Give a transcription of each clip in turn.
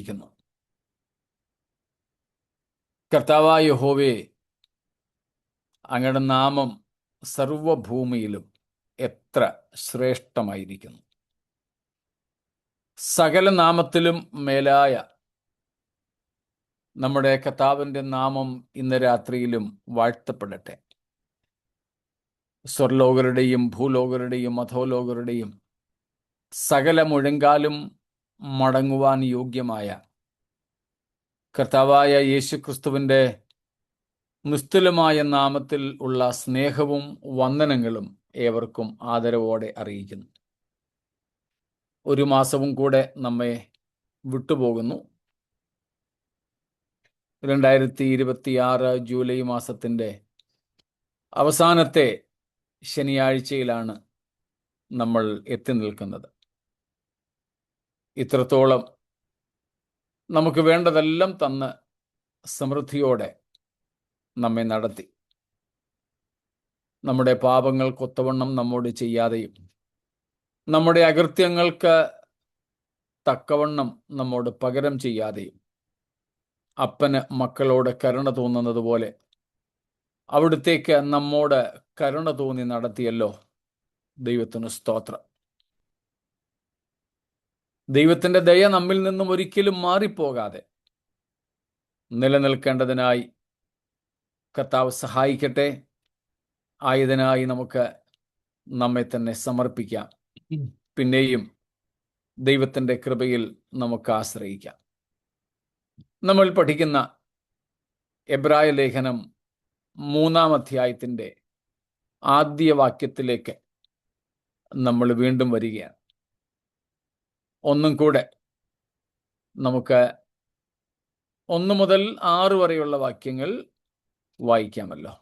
സ്തുതിക്കുന്നു. കർത്താവായ യഹോവേ, അങ്ങയുടെ നാമം സർവഭൂമിയിലും എത്ര ശ്രേഷ്ഠമായിരിക്കുന്നു. സകല നാമത്തിലും മേലായ നമ്മുടെ കർത്താവിൻ്റെ നാമം ഇന്ന് രാത്രിയിലും വാഴ്ത്തപ്പെടട്ടെ. സ്വർലോകരുടെയും ഭൂലോകരുടെയും അധോലോകരുടെയും സകല മുഴങ്കാലും മടങ്ങുവാൻ യോഗ്യമായ കർത്താവായ യേശുക്രിസ്തുവിൻ്റെ നിസ്തുലമായ നാമത്തിൽ ഉള്ള സ്നേഹവും വന്ദനങ്ങളും ഏവർക്കും ആദരവോടെ അറിയിക്കുന്നു. ഒരു മാസവും കൂടെ നമ്മെ വിട്ടുപോകുന്നു. 2026 ജൂലൈ മാസത്തിൻ്റെ അവസാനത്തെ ശനിയാഴ്ചയിലാണ് നമ്മൾ എത്തി നിൽക്കുന്നത്. ഇത്രത്തോളം നമുക്ക് വേണ്ടതെല്ലാം തന്ന് സമൃദ്ധിയോടെ നമ്മെ നടത്തി. നമ്മുടെ പാപങ്ങൾക്കൊത്തവണ്ണം നമ്മോട് ചെയ്യാതെയും നമ്മുടെ അകൃത്യങ്ങൾക്ക് തക്കവണ്ണം നമ്മോട് പകരം ചെയ്യാതെയും അപ്പന് മക്കളോട് കരുണ തോന്നുന്നത് പോലെ അവിടുത്തേക്ക് നമ്മോട് കരുണ തോന്നി നടത്തിയല്ലോ. ദൈവത്തിന് സ്തോത്രം. ദൈവത്തിൻ്റെ ദയ നമ്മിൽ നിന്നും ഒരിക്കലും മാറിപ്പോകാതെ നിലനിൽക്കേണ്ടതിനായി കർത്താവ് സഹായിക്കട്ടെ. ആയതിനായി നമുക്ക് നമ്മെ തന്നെ സമർപ്പിക്കാം. പിന്നെയും ദൈവത്തിൻ്റെ കൃപയിൽ നമുക്ക് ആശ്രയിക്കാം. നമ്മൾ പഠിക്കുന്ന എബ്രായ ലേഖനം 3-ാം അധ്യായത്തിൻ്റെ ആദ്യ വാക്യത്തിലേക്ക് നമ്മൾ വീണ്ടും വരികയാണ്. ഒന്നും കൂടെ നമുക്ക് 1 മുതൽ 6 വരെയുള്ള വാക്യങ്ങൾ വായിക്കാമല്ലോ.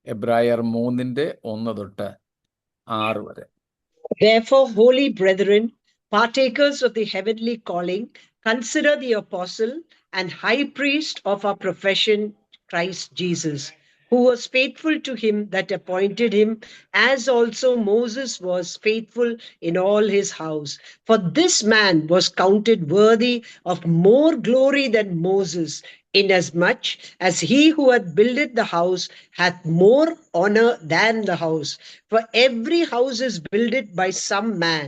എബ്രായർ 3:1 തൊട്ട് 6 വരെ. Therefore, holy brethren, partakers of the heavenly calling, consider the apostle and high priest of our profession, Christ Jesus, who was faithful to him that appointed him, as also Moses was faithful in all his house. For this man was counted worthy of more glory than Moses, inasmuch as he who hath builded the house hath more honor than the house. For every house is builded by some man,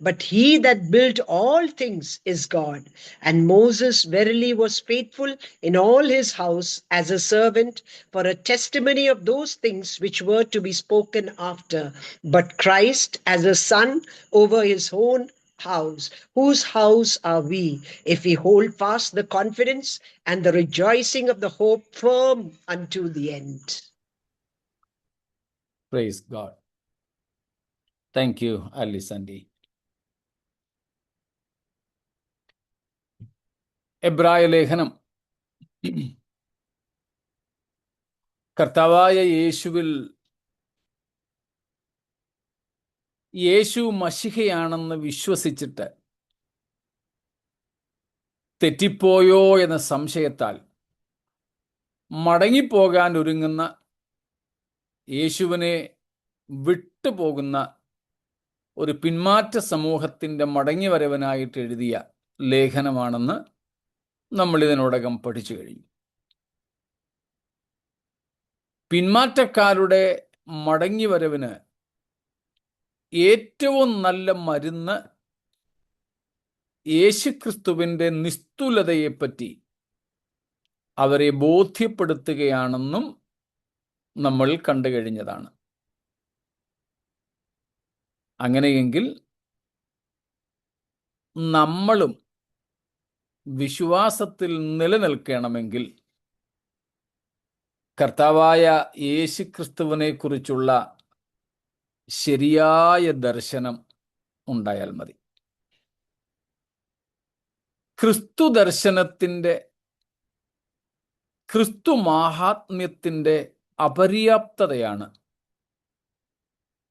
but he that built all things is God. And Moses verily was faithful in all his house as a servant for a testimony of those things which were to be spoken after. But Christ as a son over his own house, whose house are we, if we hold fast the confidence and the rejoicing of the hope firm unto the end. Praise God. Thank you, Alice Andy. എബ്രായ ലേഖനം കർത്താവായ യേശുവിൽ യേശു മശിഹയാണെന്ന് വിശ്വസിച്ചിട്ട് തെറ്റിപ്പോയോ എന്ന സംശയത്താൽ മടങ്ങിപ്പോകാൻ ഒരുങ്ങുന്ന യേശുവിനെ വിട്ടുപോകുന്ന ഒരു പിന്മാറ്റ സമൂഹത്തിൻ്റെ മടങ്ങിവരവനായിട്ട് എഴുതിയ ലേഖനമാണെന്ന് നമ്മൾ ഇതിനോടകം പഠിച്ചു കഴിഞ്ഞു. പിന്മാറ്റക്കാരുടെ മടങ്ങിവരവിന് ഏറ്റവും നല്ല മരുന്ന് യേശുക്രിസ്തുവിൻ്റെ നിസ്തുലതയെപ്പറ്റി അവരെ ബോധ്യപ്പെടുത്തുകയാണെന്നും നമ്മൾ കണ്ടു കഴിഞ്ഞതാണ്. അങ്ങനെയെങ്കിൽ നമ്മളും വിശ്വാസത്തിൽ നിലനിൽക്കണമെങ്കിൽ കർത്താവായ യേശുക്രിസ്തുവിനെ കുറിച്ചുള്ള ശരിയായ ദർശനം ഉണ്ടായാൽ മതി. ക്രിസ്തു ദർശനത്തിൻ്റെ, ക്രിസ്തു മാഹാത്മ്യത്തിൻ്റെ അപര്യാപ്തതയാണ്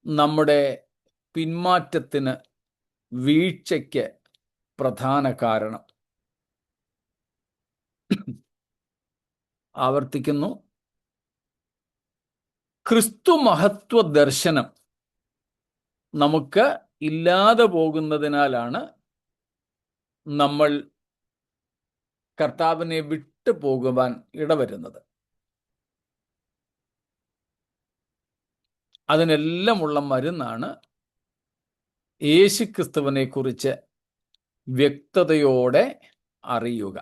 നമ്മുടെ പിന്മാറ്റത്തിന്, വീഴ്ചയ്ക്ക് പ്രധാന കാരണം. ആവർത്തിക്കുന്നു, ക്രിസ്തു മഹത്വ ദർശനം നമുക്ക് ഇല്ലാതെ പോകുന്നതിനാലാണ് നമ്മൾ കർത്താവിനെ വിട്ടു പോകുവാൻ ഇടവരുന്നത്. അതിനെല്ലാമുള്ള മരുന്നാണ് യേശുക്രിസ്തുവിനെ കുറിച്ച് വ്യക്തതയോടെ അറിയുക.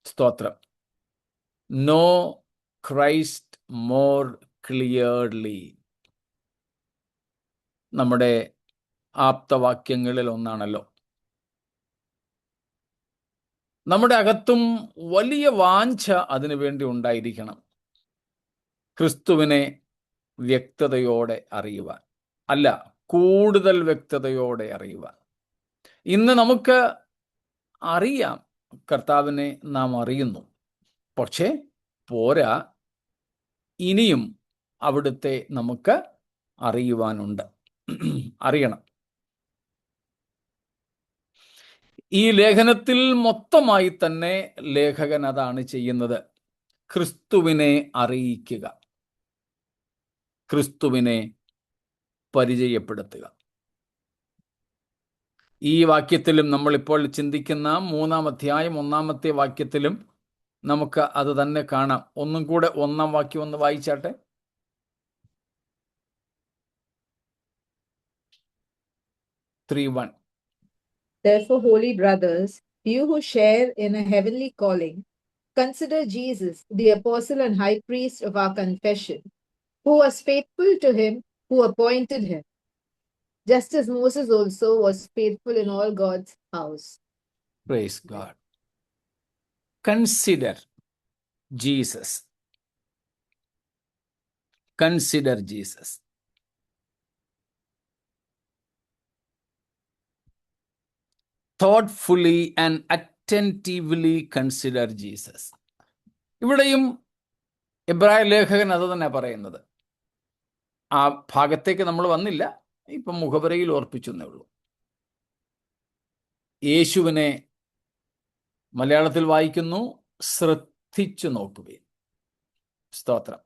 സ്തോത്രം. No Christ more clearly. നമ്മുടെ ആപ്തവാക്യങ്ങളിൽ ഒന്നാണല്ലോ. നമ്മുടെ അകത്തും വലിയ വാഞ്ച അതിനുവേണ്ടി ഉണ്ടായിരിക്കണം. ക്രിസ്തുവിനെ വ്യക്തതയോടെ അറിയുവാൻ, അല്ല, കൂടുതൽ വ്യക്തതയോടെ അറിയുവാൻ. ഇന്ന് നമുക്ക് അറിയാം, കർത്താവിനെ നാം അറിയുന്നു. പക്ഷേ പോരാ, ഇനിയും അവിടുത്തെ നമുക്ക് അറിയുവാനുണ്ട്, അറിയണം. ഈ ലേഖനത്തിൽ മൊത്തമായി തന്നെ ലേഖകൻ അതാണ് ചെയ്യുന്നത്. ക്രിസ്തുവിനെ അറിയിക്കുക, ക്രിസ്തുവിനെ പരിചയപ്പെടുത്തുക. ഈ വാക്യത്തിലും നമ്മളിപ്പോൾ ചിന്തിക്കുന്ന 3-ാം അധ്യായം 1-ാമത്തെ വാക്യത്തിലും നമുക്ക് അത് തന്നെ കാണാം. ഒന്നും കൂടെ 1-ാം വാക്യം ഒന്ന് വായിച്ചാട്ടെ. Therefore, holy brothers, you who share in a heavenly calling, consider Jesus, the apostle and high priest of our confession, who was faithful to him who appointed him, just as Moses also was faithful in all God's house. Praise God. Consider Jesus. Consider Jesus. Thoughtfully and attentively consider Jesus. ഇവിടെയും എബ്രായ ലേഖകൻ അത് തന്നെ പറയുന്നത്. ആ ഭാഗത്തേക്ക് നമ്മൾ വന്നില്ല, ഇപ്പം മുഖവരയിൽ ഓർപ്പിച്ചെന്നേ ഉള്ളൂ. യേശുവിനെ മലയാളത്തിൽ വായിക്കുന്നു, ശ്രദ്ധിച്ചു നോക്കുകയും. സ്തോത്രം.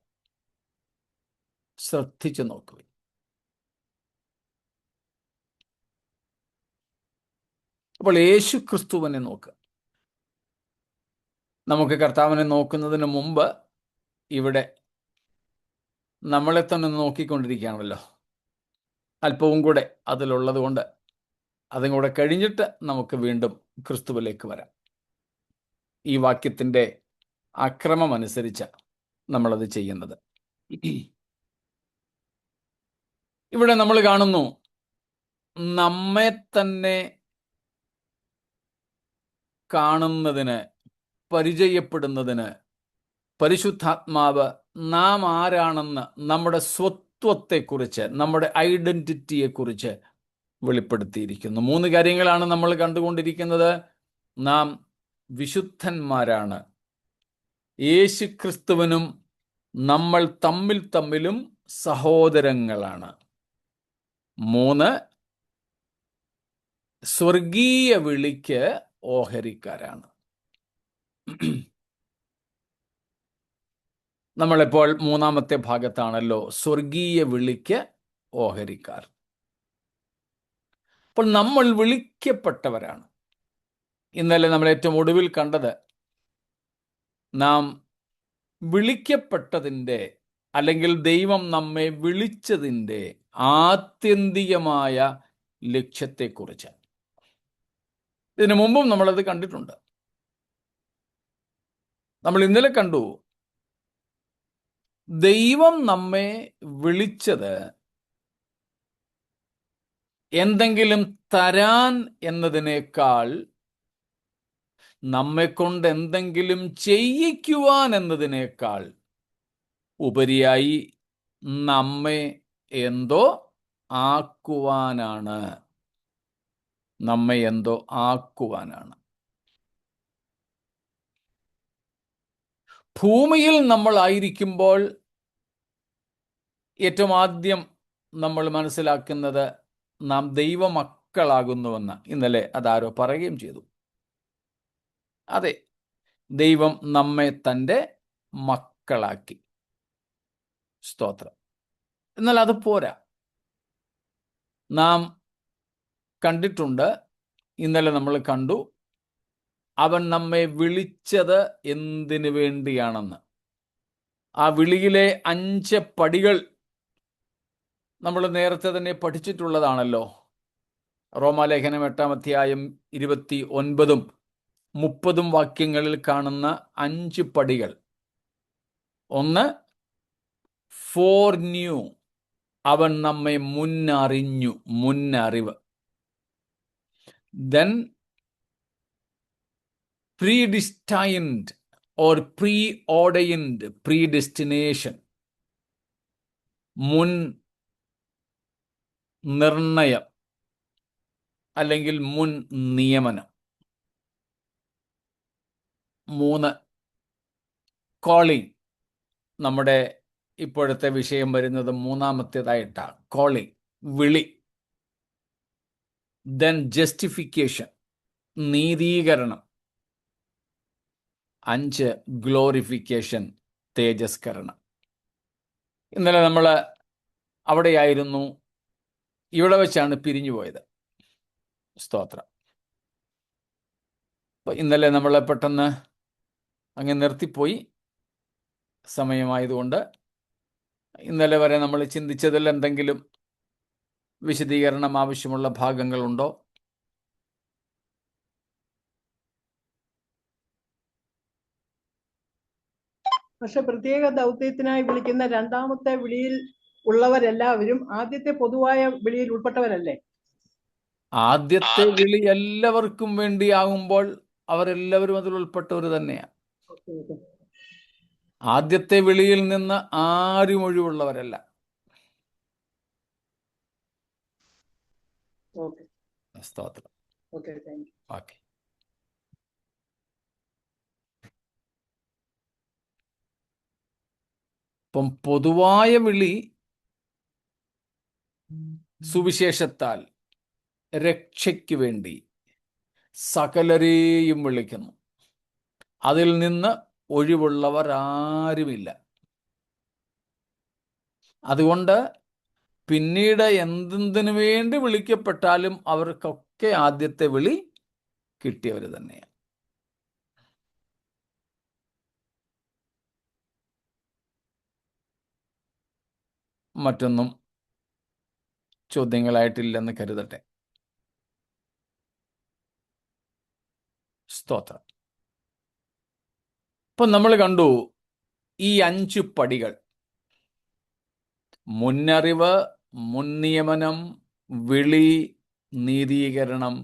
ശ്രദ്ധിച്ചു നോക്കുകയും. അപ്പോൾ യേശു ക്രിസ്തുവിനെ നോക്കുക. നമുക്ക് കർത്താവിനെ നോക്കുന്നതിന് മുമ്പ് ഇവിടെ നമ്മളെ തന്നെ നോക്കിക്കൊണ്ടിരിക്കുകയാണല്ലോ. അല്പവും കൂടെ അതിലുള്ളത് കൊണ്ട് അതും കൂടെ കഴിഞ്ഞിട്ട് നമുക്ക് വീണ്ടും ക്രിസ്തുവിലേക്ക് വരാം. ഈ വാക്യത്തിൻ്റെ അക്രമം അനുസരിച്ച് നമ്മളത് ചെയ്യുന്നത്. ഇവിടെ നമ്മൾ കാണുന്നു, നമ്മെ തന്നെ കാണുന്നതിന്, പരിചയപ്പെടുന്നതിന് പരിശുദ്ധാത്മാവ് നാം ആരാണെന്ന്, നമ്മുടെ സ്വത്വത്തെക്കുറിച്ച്, നമ്മുടെ ഐഡന്റിറ്റിയെക്കുറിച്ച് വെളിപ്പെടുത്തിയിരിക്കുന്നു. 3 കാര്യങ്ങളാണ് നമ്മൾ കണ്ടുകൊണ്ടിരിക്കുന്നത്. നാം വിശുദ്ധന്മാരാണ്, യേശുക്രിസ്തുവിനും നമ്മൾ തമ്മിലും സഹോദരങ്ങളാണ്. 3, സ്വർഗീയ വിളിക്ക് ഓഹരിക്കാരാണ്. നമ്മളിപ്പോൾ 3-ാമത്തെ ഭാഗത്താണല്ലോ, സ്വർഗീയ വിളിക്ക് ഓഹരിക്കാർ. അപ്പോൾ നമ്മൾ വിളിക്കപ്പെട്ടവരാണ്. ഇന്നലെ നമ്മൾ ഏറ്റവും ഒടുവിൽ കണ്ടത്, നാം വിളിക്കപ്പെട്ടതിൻ്റെ, അല്ലെങ്കിൽ ദൈവം നമ്മെ വിളിച്ചതിൻ്റെ ആത്യന്തികമായ ലക്ഷ്യത്തെക്കുറിച്ച്. ഇതിനു മുമ്പും നമ്മളത് കണ്ടിട്ടുണ്ട്. നമ്മൾ ഇന്നലെ കണ്ടു, ദൈവം നമ്മെ വിളിച്ചത് എന്തെങ്കിലും തരാൻ എന്നതിനേക്കാൾ, നമ്മെക്കൊണ്ട് എന്തെങ്കിലും ചെയ്യിക്കുവാൻ എന്നതിനേക്കാൾ ഉപരിയായി നമ്മെ എന്തോ ആക്കുവാനാണ്. നമ്മെ എന്തോ ആക്കുവാനാണ്. ഭൂമിയിൽ നമ്മൾ ആയിരിക്കുമ്പോൾ ഏറ്റവും ആദ്യം നമ്മൾ മനസ്സിലാക്കുന്നത് നാം ദൈവമക്കളാകുന്നുവെന്ന്. ഇന്നലെ അതാരോ പറയുകയും ചെയ്തു. അതെ, ദൈവം നമ്മെ തൻ്റെ മക്കളാക്കി. സ്തോത്രം. എന്നാൽ അത് പോരാ. നാം കണ്ടിട്ടുണ്ട്, ഇന്നലെ നമ്മൾ കണ്ടു, അവൻ നമ്മെ വിളിച്ചത് എന്തിനു വേണ്ടിയാണെന്ന്. ആ വിളിയിലെ 5 പടികൾ നമ്മൾ നേരത്തെ തന്നെ പഠിച്ചിട്ടുള്ളതാണല്ലോ. റോമാലേഖനം 8-ാം അധ്യായം 29-ഉം 30-ഉം വാക്യങ്ങളിൽ കാണുന്ന 5 പടികൾ. 1, ഫോർ ന്യൂ, അവൻ നമ്മെ മുന്നറിഞ്ഞു, മുന്നറിവ്. Then predestined or preordained, predestination, മുൻ നിർണയം അല്ലെങ്കിൽ മുൻ നിയമനം. 3, കോളിംഗ്. നമ്മുടെ ഇപ്പോഴത്തെ വിഷയം വരുന്നത് 3-ാമത്തേതായിട്ടാണ്, കോളിംഗ്, വിളി. ദെൻ ജസ്റ്റിഫിക്കേഷൻ, നീതീകരണം. 5, ഗ്ലോറിഫിക്കേഷൻ, തേജസ്കരണം. ഇന്നലെ നമ്മൾ അവിടെയായിരുന്നു, ഇവിടെ വെച്ചാണ് പിരിഞ്ഞു പോയത്. സ്തോത്രം. അപ്പോൾ ഇന്നലെ നമ്മൾ പെട്ടെന്ന് അങ്ങ് നിർത്തിപ്പോയി, സമയമായതുകൊണ്ട്. ഇന്നലെ വരെ നമ്മൾ ചിന്തിച്ചതിൽ എന്തെങ്കിലും വിശദീകരണം ആവശ്യമുള്ള ഭാഗങ്ങളുണ്ടോ? പക്ഷെ പ്രത്യേക ദൗത്യത്തിനായി വിളിക്കുന്ന 2-ാമത്തെ വിളിയിൽ ഉള്ളവരെല്ലാവരും ആദ്യത്തെ പൊതുവായ വിളിയിൽ ഉൾപ്പെട്ടവരല്ലേ? ആദ്യത്തെ വിളി എല്ലാവർക്കും വേണ്ടിയാകുമ്പോൾ അവരെല്ലാവരും അതിൽ ഉൾപ്പെട്ടവർ തന്നെയാണ്. ആദ്യത്തെ വിളിയിൽ നിന്ന് ആരും ഒഴിവുള്ളവരല്ല. ഓക്കെ, സ്തോത്രം. Okay, thank you. ഓക്കെ. ഇപ്പം പൊതുവായ വിളി സുവിശേഷത്താൽ രക്ഷയ്ക്ക് വേണ്ടി സകലരെയും വിളിക്കുന്നു. അതിൽ നിന്ന് ഒഴിവുള്ളവർ ആരുമില്ല. അതുകൊണ്ട് പിന്നീട് എന്തെന്തിനു വേണ്ടി വിളിക്കപ്പെട്ടാലും അവർക്കൊക്കെ ആദ്യത്തെ വിളി കിട്ടിയവർ തന്നെയാണ്. മറ്റൊന്നും ചോദ്യങ്ങളായിട്ടില്ലെന്ന് കരുതട്ടെ. സ്തോത്രം. ഇപ്പം നമ്മൾ കണ്ടു ഈ 5 പടികൾ: മുന്നറിവ്, മുൻനിയമനം, വിളി, നീതീകരണം,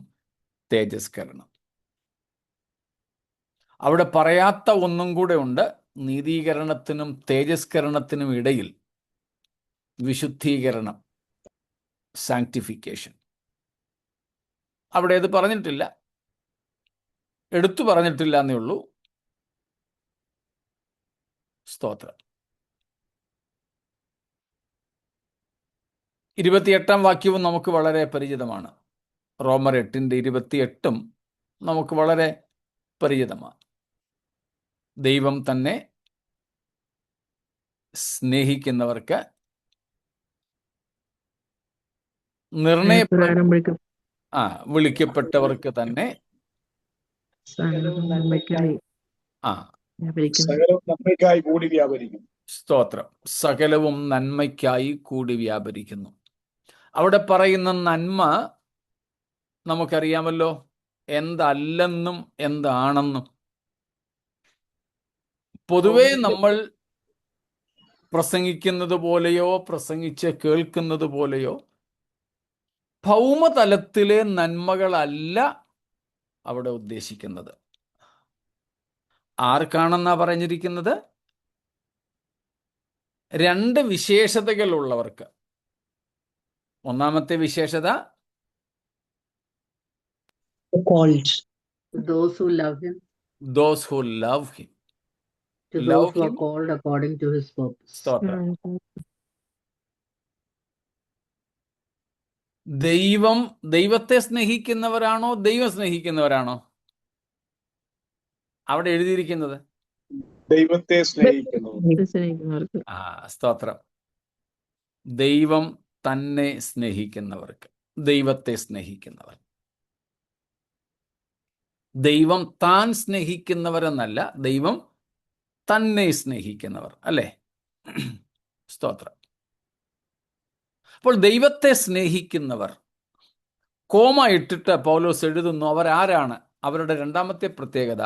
തേജസ്കരണം. അവിടെ പറയാത്ത ഒന്നും കൂടെ ഉണ്ട്. നീതീകരണത്തിനും തേജസ്കരണത്തിനും ഇടയിൽ വിശുദ്ധീകരണം, സാങ്ക്ടിഫിക്കേഷൻ. അവിടെ ഇത് പറഞ്ഞിട്ടില്ല, എടുത്തു പറഞ്ഞിട്ടില്ല എന്നേ ഉള്ളൂ. സ്തോത്രം. 28-ാം വാക്യവും നമുക്ക് വളരെ പരിചിതമാണ്. റോമർ 8-ന്റെ-28 നമുക്ക് വളരെ പരിചിതമാണ്. ദൈവം തന്നെ സ്നേഹിക്കുന്നവർക്ക് വിളിക്കപ്പെട്ടവർക്ക് തന്നെ സ്തോത്രം, സകലവും നന്മയ്ക്കായി കൂടി വ്യാപരിക്കുന്നു. അവിടെ പറയുന്ന നന്മ നമുക്കറിയാമല്ലോ, എന്തല്ലെന്നും എന്താണെന്നും. പൊതുവെ നമ്മൾ പ്രസംഗിക്കുന്നത് പോലെയോ പ്രസംഗിച്ച് കേൾക്കുന്നത് പോലെയോ ഭൗമതലത്തിലെ നന്മകളല്ല അവിടെ ഉദ്ദേശിക്കുന്നത്. ആർക്കാണെന്നാ പറഞ്ഞിരിക്കുന്നത്? 2 വിശേഷതകളുള്ളവർക്ക്. ഒന്നാമത്തെ വിശേഷത, Called. Those who love him, those who love him. to Love those who are him. called according to his purpose. സ്തോത്രം. ദൈവത്തെ സ്നേഹിക്കുന്നവരാണോ ദൈവം സ്നേഹിക്കുന്നവരാണോ അവിടെ എഴുതിയിരിക്കുന്നത്? ദൈവത്തെ സ്നേഹിക്കുന്നു. സ്തോത്രം. ദൈവം തന്നെ സ്നേഹിക്കുന്നവർക്ക്. ദൈവത്തെ സ്നേഹിക്കുന്നവർ. ദൈവം താൻ സ്നേഹിക്കുന്നവരെന്നല്ല, ദൈവം തന്നെ സ്നേഹിക്കുന്നവർ, അല്ലേ? സ്തോത്രം. അപ്പോൾ ദൈവത്തെ സ്നേഹിക്കുന്നവർ, കോമ ഇട്ടിട്ട് പൗലോസ് എഴുതുന്നു, അവരാരാണ്? അവരുടെ രണ്ടാമത്തെ പ്രത്യേകത,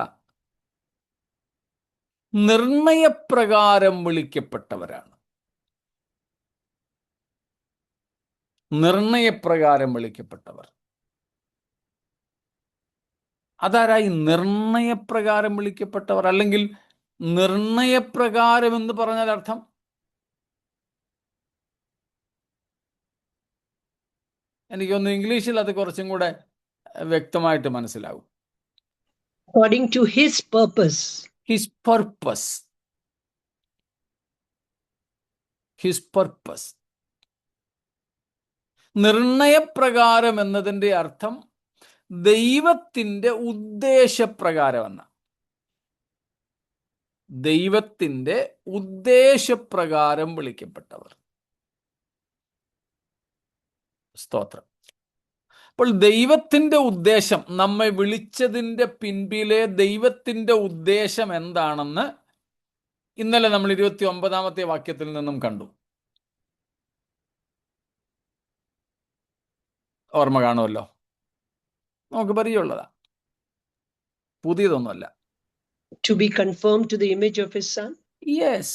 നിർണയപ്രകാരം വിളിക്കപ്പെട്ടവരാണ്. നിർണയപ്രകാരം വിളിക്കപ്പെട്ടവർ. അതാരായി നിർണയപ്രകാരം വിളിക്കപ്പെട്ടവർ? അല്ലെങ്കിൽ നിർണയപ്രകാരം എന്ന് പറഞ്ഞാൽ അർത്ഥം എനിക്കൊന്ന് ഇംഗ്ലീഷിൽ അത് കുറച്ചും കൂടെ വ്യക്തമായിട്ട് മനസ്സിലാവും. According to his purpose. His purpose. His purpose. നിർണയപ്രകാരം എന്നതിൻ്റെ അർത്ഥം ദൈവത്തിൻ്റെ ഉദ്ദേശപ്രകാരം എന്ന. ദൈവത്തിൻ്റെ ഉദ്ദേശപ്രകാരം വിളിക്കപ്പെട്ടവർ. സ്തോത്രം. അപ്പോൾ ദൈവത്തിൻ്റെ ഉദ്ദേശം, നമ്മെ വിളിച്ചതിൻ്റെ പിൻപിലെ ദൈവത്തിൻ്റെ ഉദ്ദേശം എന്താണെന്ന് ഇന്നലെ നമ്മൾ 29-ാമത്തെ വാക്യത്തിൽ നിന്നും കണ്ടു. ഓർമ്മ കാണുമല്ലോ, നമുക്ക് പരിചയമുള്ളതാ, പുതിയതൊന്നുമല്ല. To be conformed to the image of his son. Yes.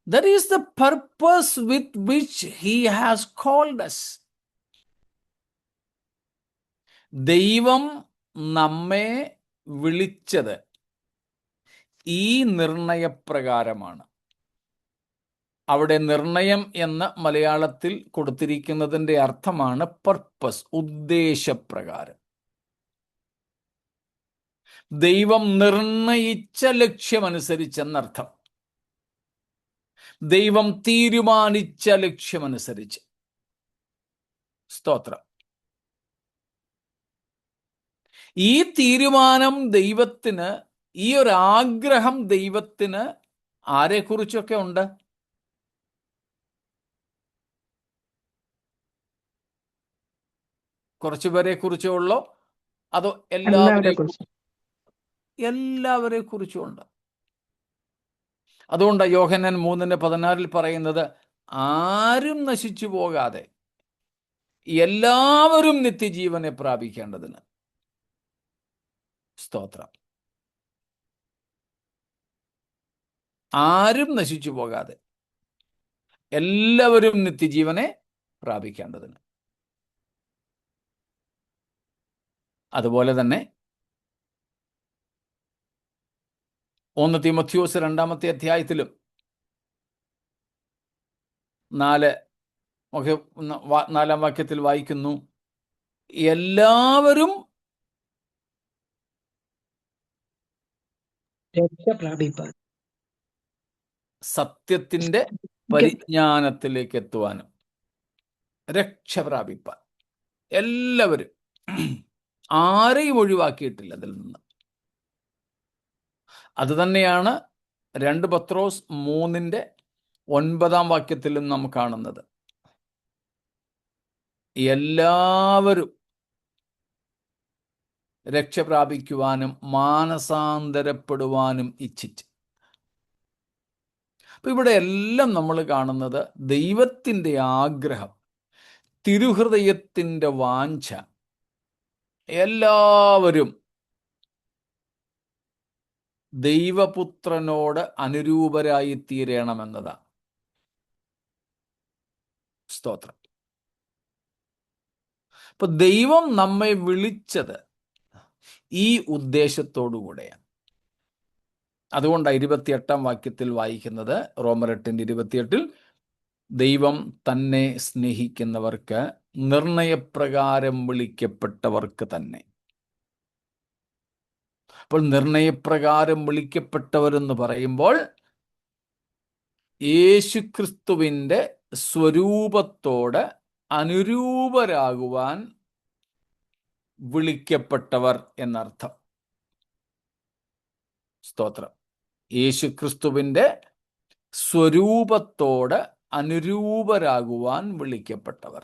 That is the purpose with which he has called us. ദൈവം നമ്മെ വിളിച്ചത് ഈ നിർണയപ്രകാരമാണ്. അവിടെ നിർണയം എന്ന് മലയാളത്തിൽ കൊടുത്തിരിക്കുന്നതിൻ്റെ അർത്ഥമാണ് പർപ്പസ്, ഉദ്ദേശപ്രകാരം. ദൈവം നിർണയിച്ച ലക്ഷ്യമനുസരിച്ചെന്നർത്ഥം. ദൈവം തീരുമാനിച്ച ലക്ഷ്യമനുസരിച്ച്. സ്തോത്രം. ഈ തീരുമാനം ദൈവത്തിന്, ഈ ഒരു ആഗ്രഹം ദൈവത്തിന് ആരെക്കുറിച്ചൊക്കെ ഉണ്ട്? കുറച്ചു പേരെ കുറിച്ചേ ഉള്ളോ അതോ എല്ലാവരെ കുറിച്ചും ഉണ്ട്? അതുകൊണ്ട് യോഹന്നാൻ 3:16 പറയുന്നത്, ആരും നശിച്ചു പോകാതെ എല്ലാവരും നിത്യജീവനെ പ്രാപിക്കേണ്ടതിന്. സ്തോത്രം. ആരും നശിച്ചു പോകാതെ എല്ലാവരും നിത്യജീവനെ പ്രാപിക്കേണ്ടതിന്. അതുപോലെ തന്നെ 1 തീമോഥെയോസ് 2-ാമത്തെ അധ്യായത്തിലും 4-ാം വാക്യത്തിൽ വായിക്കുന്നു, എല്ലാവരും സത്യത്തിന്റെ പരിജ്ഞാനത്തിലേക്ക് എത്തുവാനും രക്ഷ പ്രാപിപ്പാൻ എല്ലാവരും, ആരെയും ഒഴിവാക്കിയിട്ടില്ല അതിൽ നിന്ന്. അതുതന്നെയാണ് 2 പത്രോസ് 3:9 വാക്യത്തിലും നാം കാണുന്നത്. എല്ലാവരും രക്ഷ പ്രാപിക്കുവാനും മാനസാന്തരപ്പെടുവാനും ഇച്ഛിച്ച്. അപ്പൊ ഇവിടെ എല്ലാം നമ്മൾ കാണുന്നത് ദൈവത്തിൻ്റെ ആഗ്രഹം, തിരുഹൃദയത്തിൻ്റെ വാഞ്ച, എല്ലാവരും ദൈവപുത്രനോട് അനുരൂപരായി തീരണമെന്നതാണ്. സ്തോത്രം. അപ്പൊ ദൈവം നമ്മെ വിളിച്ചത് ഈ ഉദ്ദേശത്തോടു കൂടെയാണ്. അതുകൊണ്ടാണ് 28-ാം വാക്യത്തിൽ വായിക്കുന്നത്, റോമർ 8:28, ദൈവം തന്നെ സ്നേഹിക്കുന്നവർക്ക് നിർണയപ്രകാരം വിളിക്കപ്പെട്ടവർക്ക് തന്നെ. അപ്പോൾ നിർണയപ്രകാരം വിളിക്കപ്പെട്ടവരെന്ന് പറയുമ്പോൾ യേശുക്രിസ്തുവിൻ്റെ സ്വരൂപത്തോട് അനുരൂപരാകുവാൻ വിളിക്കപ്പെട്ടവർ എന്നർത്ഥം. സ്തോത്രം. യേശുക്രിസ്തുവിൻ്റെ സ്വരൂപത്തോട് അനുരൂപരാകുവാൻ വിളിക്കപ്പെട്ടവർ.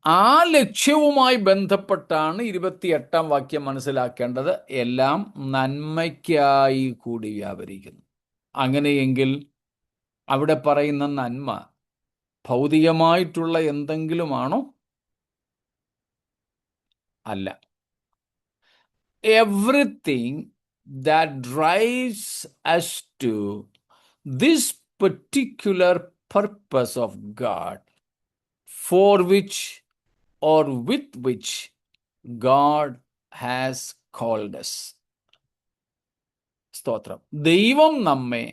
ആ ലക്ഷ്യവുമായി ബന്ധപ്പെട്ടാണ് 28-ാം വാക്യം മനസ്സിലാക്കേണ്ടത്. എല്ലാം നന്മയ്ക്കായി കൂടി വ്യാപരിക്കുന്നു. അങ്ങനെയെങ്കിൽ അവിടെ പറയുന്ന നന്മ ഭൗതികമായിട്ടുള്ള എന്തെങ്കിലുമാണോ? അല്ല. Everything that drives us to this particular purpose of God, for which or with which God has called us. സ്തോത്രം. ദൈവം നമ്മെ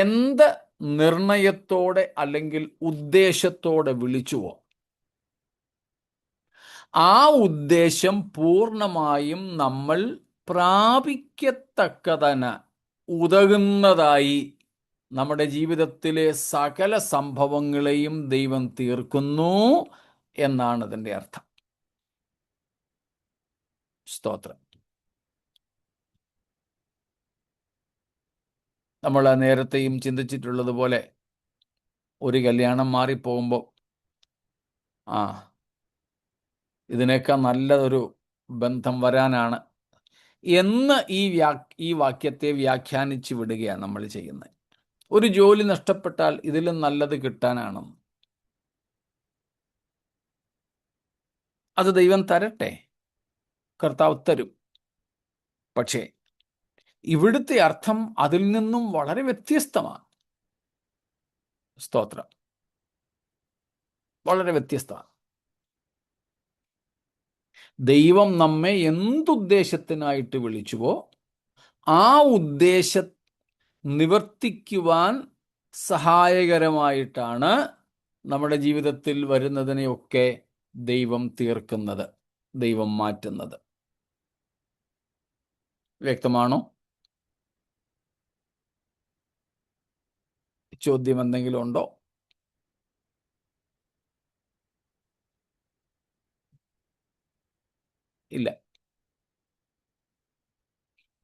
എന്ത് നിർണയത്തോടെ അല്ലെങ്കിൽ ഉദ്ദേശത്തോടെ വിളിച്ചുവോ ആ ഉദ്ദേശം പൂർണ്ണമായും നമ്മൾ പ്രാപിക്കത്തക്കതിന് ഉതകുന്നതായി നമ്മുടെ ജീവിതത്തിലെ സകല സംഭവങ്ങളെയും ദൈവം തീർക്കുന്നു എന്നാണ് അതിൻ്റെ അർത്ഥം. സ്തോത്രം. നമ്മൾ നേരത്തെയും ചിന്തിച്ചിട്ടുള്ളതുപോലെ ഒരു കല്യാണം മാറിപ്പോകുമ്പോൾ ഇതിനേക്കാൾ നല്ലതൊരു ബന്ധം വരാനാണ് എന്ന് ഈ വാക്യത്തെ വ്യാഖ്യാനിച്ച് വിടുകയാണ് നമ്മൾ ചെയ്യുന്നത്. ഒരു ജോലി നഷ്ടപ്പെട്ടാൽ ഇതിലും നല്ലത് കിട്ടാനാണെന്ന്. അത് ദൈവം തരട്ടെ, കർത്താവ് തരും. പക്ഷേ ഇവിടുത്തെ അർത്ഥം അതിൽ നിന്നും വളരെ വ്യത്യസ്തമാണ്. സ്തോത്രം. വളരെ വ്യത്യസ്തമാണ്. ദൈവം നമ്മെ എന്തുദ്ദേശത്തിനായിട്ട് വിളിച്ചുവോ ആ ഉദ്ദേശം നിവർത്തിക്കുവാൻ സഹായകരമായിട്ടാണ് നമ്മുടെ ജീവിതത്തിൽ വരുന്നതിനെയൊക്കെ ദൈവം തീർക്കുന്നത്, ദൈവം മാറ്റുന്നത്. വ്യക്തമാണോ? ചോദ്യം എന്തെങ്കിലും ഉണ്ടോ? ഇല്ല.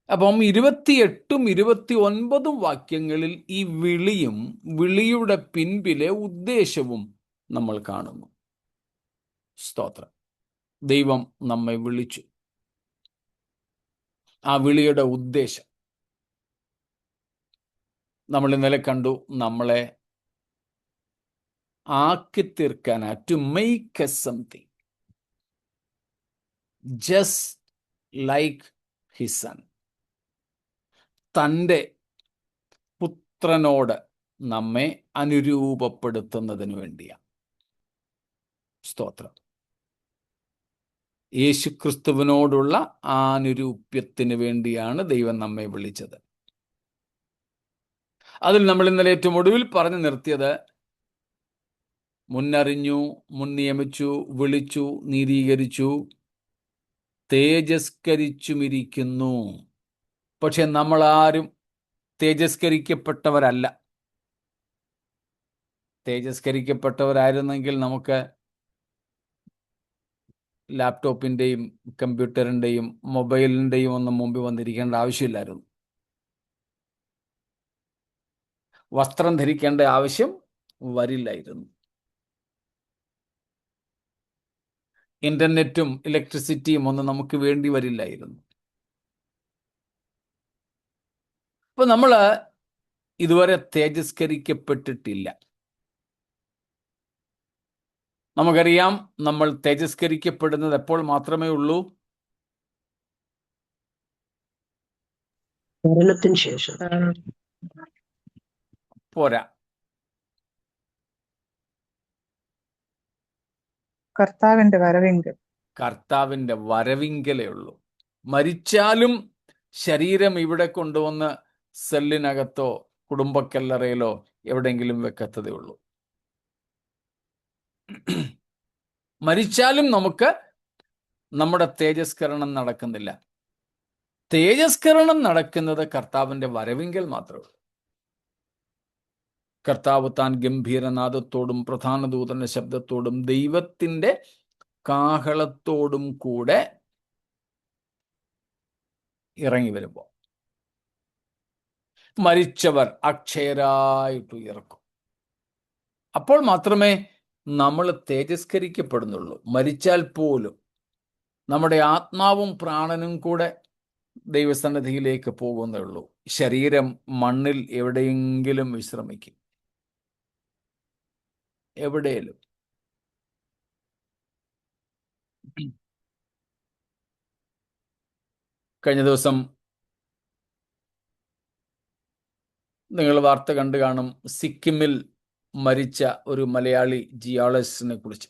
അപ്പം 28ഉം 29ഉം വാക്യങ്ങളിൽ ഈ വിളിയും വിളിയുടെ പിൻപിലെ ഉദ്ദേശവും നമ്മൾ കാണുന്നു. സ്തോത്രം. ദൈവം നമ്മെ വിളിച്ചു. ആ വിളിയുടെ ഉദ്ദേശം നമ്മൾ ഇന്നലെ കണ്ടു. നമ്മളെ ആക്കി തീർക്കാനാ, to make a something just like his son. തൻ്റെ പുത്രനോട് നമ്മെ അനുരൂപപ്പെടുത്തുന്നതിന് വേണ്ടിയാണ്. സ്തോത്രം. യേശുക്രിസ്തുവിനോടുള്ള ആനുരൂപ്യത്തിന് വേണ്ടിയാണ് ദൈവം നമ്മെ വിളിച്ചത്. അതിൽ നമ്മൾ ഇന്നലെ ഏറ്റവും ഒടുവിൽ പറഞ്ഞു നിർത്തിയത് മുന്നറിഞ്ഞു, മുൻ നിയമിച്ചു, വിളിച്ചു, നീതീകരിച്ചു, തേജസ്കരിച്ചുമിരിക്കുന്നു. പക്ഷെ നമ്മളാരും തേജസ്കരിക്കപ്പെട്ടവരല്ല. തേജസ്കരിക്കപ്പെട്ടവരായിരുന്നെങ്കിൽ നമുക്ക് ലാപ്ടോപ്പിൻ്റെയും കമ്പ്യൂട്ടറിൻ്റെയും മൊബൈലിൻ്റെയും ഒന്നും മുമ്പിൽ വന്നിരിക്കേണ്ട ആവശ്യമില്ലായിരുന്നു. വസ്ത്രം ധരിക്കേണ്ട ആവശ്യം വരില്ലായിരുന്നു. ഇന്റർനെറ്റും ഇലക്ട്രിസിറ്റിയും ഒന്നും നമുക്ക് വേണ്ടി വരില്ലായിരുന്നു. ഇപ്പൊ നമ്മൾ ഇതുവരെ തേജസ്കരിക്കപ്പെട്ടിട്ടില്ല. നമുക്കറിയാം, നമ്മൾ തേജസ്കരിക്കപ്പെടുന്നത് എപ്പോൾ മാത്രമേ ഉള്ളൂ? മരണത്തിന് ശേഷം. പോരാ. കർത്താവിന്റെ വരവിങ്കൽ. കർത്താവിൻ്റെ വരവിങ്കലേ ഉള്ളൂ. മരിച്ചാലും ശരീരം ഇവിടെ കൊണ്ടുവന്ന് സെല്ലിനകത്തോ കുടുംബക്കല്ലറയിലോ എവിടെയെങ്കിലും വെക്കത്തതേ ഉള്ളൂ. മരിച്ചാലും നമുക്ക് നമ്മുടെ തേജസ്കരണം നടക്കുന്നില്ല. തേജസ്കരണം നടക്കുന്നത് കർത്താവിൻ്റെ വരവിങ്കൽ മാത്രമേ ഉള്ളൂ. കർത്താവ് താൻ ഗംഭീരനാദത്തോടും പ്രധാന ദൂതന്റെ ശബ്ദത്തോടും ദൈവത്തിൻ്റെ കാഹളത്തോടും കൂടെ ഇറങ്ങി വരുമ്പോൾ മരിച്ചവർ അക്ഷയരായിട്ട് ഉയർക്കും. അപ്പോൾ മാത്രമേ നമ്മൾ തേജസ്കരിക്കപ്പെടുന്നുള്ളൂ. മരിച്ചാൽ പോലും നമ്മുടെ ആത്മാവും പ്രാണനും കൂടെ ദൈവസന്നിധിയിലേക്ക് പോകുന്നേ ഉള്ളൂ. ശരീരം മണ്ണിൽ എവിടെയെങ്കിലും വിശ്രമിക്കും, എവിടെയെങ്കിലും. കഴിഞ്ഞ ദിവസം നിങ്ങൾ വാർത്ത കണ്ടു കാണും, സിക്കിമിൽ മരിച്ച ഒരു മലയാളി ജിയോളജിസ്റ്റിനെ കുറിച്ച്.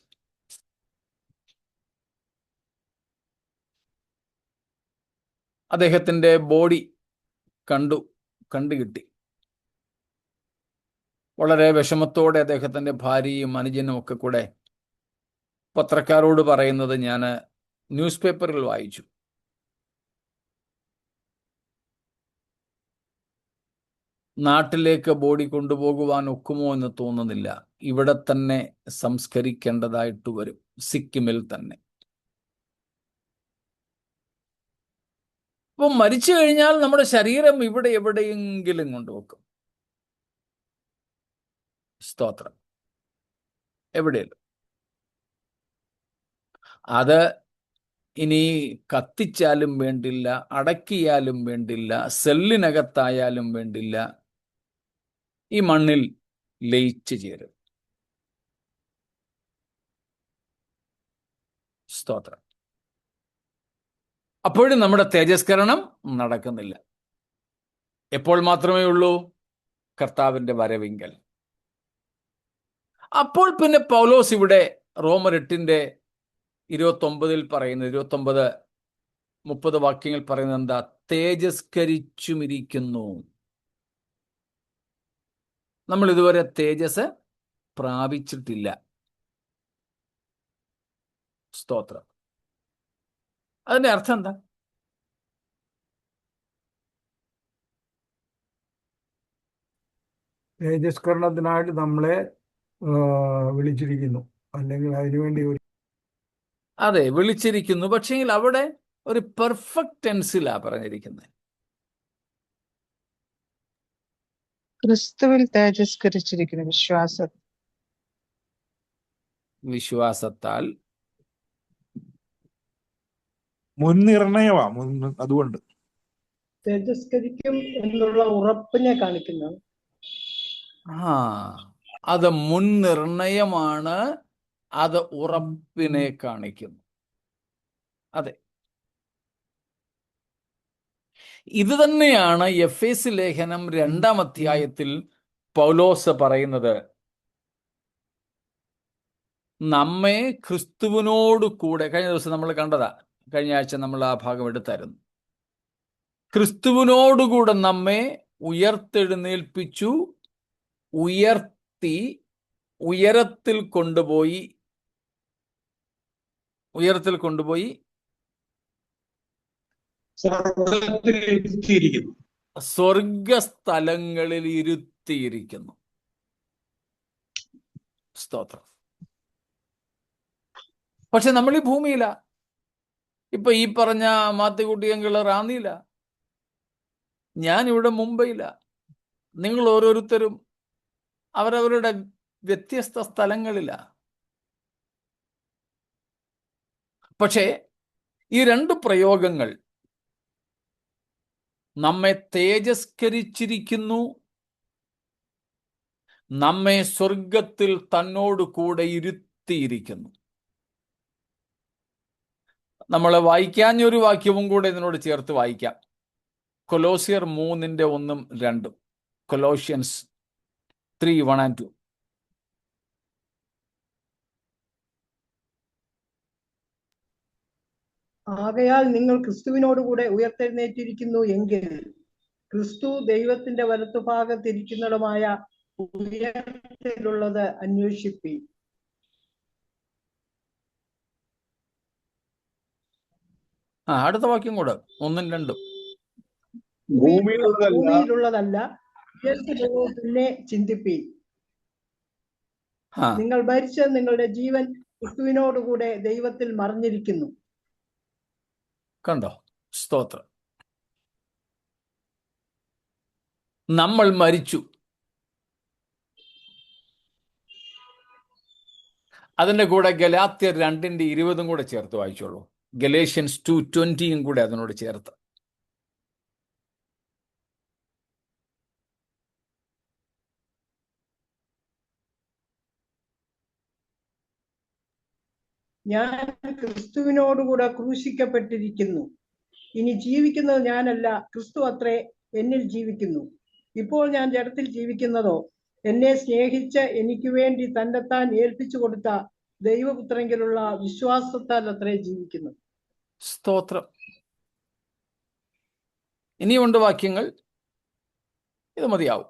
അദ്ദേഹത്തിൻ്റെ ബോഡി കണ്ടുകിട്ടി. വളരെ വിഷമത്തോടെ അദ്ദേഹത്തിൻ്റെ ഭാര്യയും അനുജനും ഒക്കെ കൂടെ പത്രക്കാരോട് പറയുന്നത് ഞാൻ ന്യൂസ് പേപ്പറിൽ വായിച്ചു. നാട്ടിലേക്ക് ബോഡി കൊണ്ടുപോകുവാൻ ഒക്കുമോ എന്ന് തോന്നുന്നില്ല, ഇവിടെ തന്നെ സംസ്കരിക്കേണ്ടതായിട്ട് വരും, സിക്കിമിൽ തന്നെ. അപ്പം മരിച്ചു കഴിഞ്ഞാൽ നമ്മുടെ ശരീരം ഇവിടെ എവിടെയെങ്കിലും കൊണ്ടുവെക്കും. സ്തോത്രം. എവിടെയല്ലോ അത് ഇനി കത്തിച്ചാലും വേണ്ടില്ല, അടക്കിയാലും വേണ്ടില്ല, സെല്ലിനകത്തായാലും വേണ്ടില്ല, ഈ മണ്ണിൽ ലയിച്ചു ചേരും. സ്തോത്രം. അപ്പോഴും നമ്മുടെ തേജസ്കരണം നടക്കുന്നില്ല. എപ്പോൾ മാത്രമേ ഉള്ളൂ? കർത്താവിൻ്റെ വരവിങ്കൽ. അപ്പോൾ പിന്നെ പൗലോസ് ഇവിടെ റോമർ 8:29 പറയുന്നത്, 29-30 വാക്യങ്ങൾ പറയുന്നത് എന്താ? തേജസ്കരിച്ചുമിരിക്കുന്നു. നമ്മൾ ഇതുവരെ തേജസ് പ്രാപിച്ചിട്ടില്ല. സ്തോത്രം. അതിന്റെ അർത്ഥം എന്താ? തേജസ്കരണത്തിനായിട്ട് നമ്മളെ വിളിച്ചിരിക്കുന്നു, അല്ലെങ്കിൽ അതിനുവേണ്ടി അതെ, വിളിച്ചിരിക്കുന്നു. പക്ഷേങ്കിൽ അവിടെ ഒരു പെർഫെക്റ്റ് ടെൻസിലാ പറഞ്ഞിരിക്കുന്നത്. ക്രിസ്തുവിൽ തേജസ്കരിച്ചിരിക്കുന്നു വിശ്വാസത്താൽ. മുൻനിർണയമാ, അതുകൊണ്ട് തേജസ്കരിക്കും എന്നുള്ള ഉറപ്പിനെ കാണിക്കുന്നു. അത് മുൻനിർണയമാണ്, അത് ഉറപ്പിനെ കാണിക്കുന്നു. അതെ, ഇത് തന്നെയാണ് എഫേസ്യ ലേഖനം 2-ാം അധ്യായത്തിൽ പൗലോസ് പറയുന്നത്. നമ്മെ ക്രിസ്തുവിനോട് കൂടെ, കഴിഞ്ഞ ദിവസം നമ്മൾ കണ്ടതാ, കഴിഞ്ഞ ആഴ്ച നമ്മൾ ആ ഭാഗം എടുത്തായിരുന്നു. ക്രിസ്തുവിനോടുകൂടെ നമ്മെ ഉയർത്തെഴുന്നേൽപ്പിച്ചു, ഉയർത്തി ഉയരത്തിൽ കൊണ്ടുപോയി സ്വർഗസ്ഥലങ്ങളിൽ ഇരുത്തിയിരിക്കുന്നു. സ്തോത്രം. പക്ഷെ നമ്മൾ ഈ ഭൂമിയില. ഇപ്പൊ ഈ പറഞ്ഞ മാത്തുക്കുട്ടിയങ്കിള് റാന്നിയില, ഞാനിവിടെ മുംബൈയില. നിങ്ങൾ ഓരോരുത്തരും അവരവരുടെ വ്യത്യസ്ത സ്ഥലങ്ങളില. പക്ഷേ ഈ 2 പ്രയോഗങ്ങൾ, നമ്മെ തേജസ്കരിച്ചിരിക്കുന്നു, നമ്മെ സ്വർഗത്തിൽ തന്നോട് കൂടെ ഇരുത്തിയിരിക്കുന്നു. നമ്മൾ വായിക്കാഞ്ഞൊരു വാക്യവും കൂടെ ഇതിനോട് ചേർത്ത് വായിക്കാം. കൊലോസ്യർ 3:1-2. കൊലോഷ്യൻസ് 3:1-2. ആകയാൽ നിങ്ങൾ ക്രിസ്തുവിനോടുകൂടെ ഉയർത്തെഴുന്നേറ്റിരിക്കുന്നു എങ്കിൽ ക്രിസ്തു ദൈവത്തിന്റെ വലത്തുഭാഗത്തിരിക്കുന്നിടമായ ഉയരത്തിലുള്ളത് അന്വേഷിപ്പി. അടുത്ത വാക്യം കൂടെ 1-2. ഭൂമിയിലുള്ളതല്ല പിന്നെ ചിന്തിപ്പി. നിങ്ങൾ മരിച്ച നിങ്ങളുടെ ജീവൻ ക്രിസ്തുവിനോടുകൂടെ ദൈവത്തിൽ മറഞ്ഞിരിക്കുന്നു. കണ്ടോ? സ്തോത്രം. നമ്മൾ മരിച്ചു. അതിൻ്റെ കൂടെ ഗലാത്യർ 2:20 കൂടെ ചേർത്ത് വായിച്ചോളൂ. ഗലേഷ്യൻസ് 2:20 കൂടെ അതിനോട് ചേർത്ത്. ഞാൻ ക്രിസ്തുവിനോടുകൂടെ ക്രൂശിക്കപ്പെട്ടിരിക്കുന്നു. ഇനി ജീവിക്കുന്നത് ഞാനല്ല, ക്രിസ്തു അത്രേ എന്നിൽ ജീവിക്കുന്നു. ഇപ്പോൾ ഞാൻ ജഡത്തിൽ ജീവിക്കുന്നതോ എന്നെ സ്നേഹിച്ച് എനിക്ക് വേണ്ടി തന്നെത്താൻ ഏൽപ്പിച്ചു കൊടുത്ത ദൈവപുത്രങ്കിലുള്ള വിശ്വാസത്താൽ അത്രേ ജീവിക്കുന്നു. സ്തോത്രം. ഇനിയുണ്ട് വാക്യങ്ങൾ, ഇത് മതിയാവും.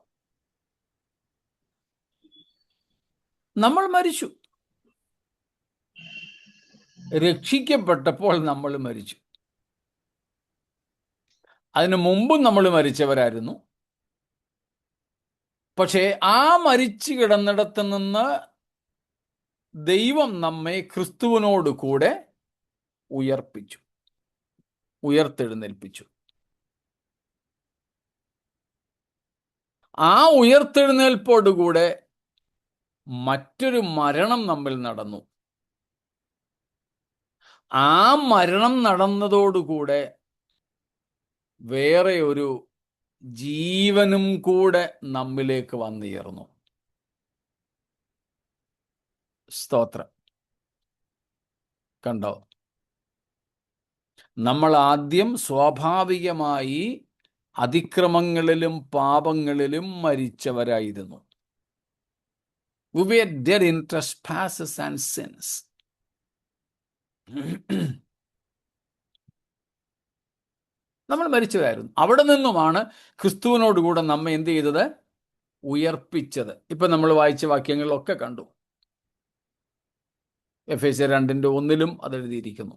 നമ്മൾ മരിച്ചു. രക്ഷിക്കപ്പെട്ടപ്പോൾ നമ്മൾ മരിച്ചു. അതിനു മുമ്പും നമ്മൾ മരിച്ചവരായിരുന്നു. പക്ഷേ ആ മരിച്ചു കിടന്നിടത്ത് നിന്ന് ദൈവം നമ്മെ ക്രിസ്തുവിനോട് കൂടെ ഉയർപ്പിച്ചു, ഉയർത്തെഴുന്നേൽപ്പിച്ചു. ആ ഉയർത്തെഴുന്നേൽപ്പോടുകൂടെ മറ്റൊരു മരണം നമ്മിൽ നടന്നു. ആ മരണം നടന്നതോടുകൂടെ വേറെ ഒരു ജീവനും കൂടെ നമ്മിലേക്ക് വന്നുയർന്നു. സ്തോത്രം. കണ്ടോ? നമ്മൾ ആദ്യം സ്വാഭാവികമായി അതിക്രമങ്ങളിലും പാപങ്ങളിലും മരിച്ചവരായിരുന്നു. We were dead in trespasses and sins. നമ്മൾ മരിച്ചവരായിരുന്നു. അവിടെ നിന്നുമാണ് ക്രിസ്തുവിനോടുകൂടെ നമ്മെ എന്ത് ചെയ്തത്? ഉയർപ്പിച്ചത്. ഇപ്പൊ നമ്മൾ വായിച്ച വാക്യങ്ങളിലൊക്കെ കണ്ടു. എഫേസ്യർ 2:1 അത് എഴുതിയിരിക്കുന്നു.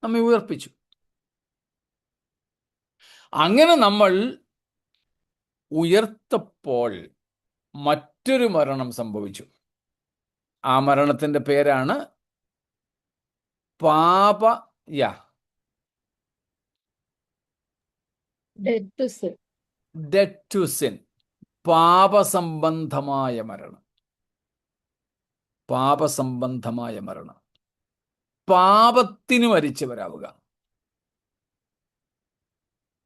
നമ്മെ ഉയർപ്പിച്ചു. അങ്ങനെ നമ്മൾ ഉയർത്തപ്പോൾ മറ്റൊരു മരണം സംഭവിച്ചു. ആ മരണത്തിന്റെ പേരാണ് ഡെഡ് ടു സിൻ, പാപസംബന്ധമായ മരണം. പാപസംബന്ധമായ മരണം. പാപത്തിന് മരിച്ചവരാവുക.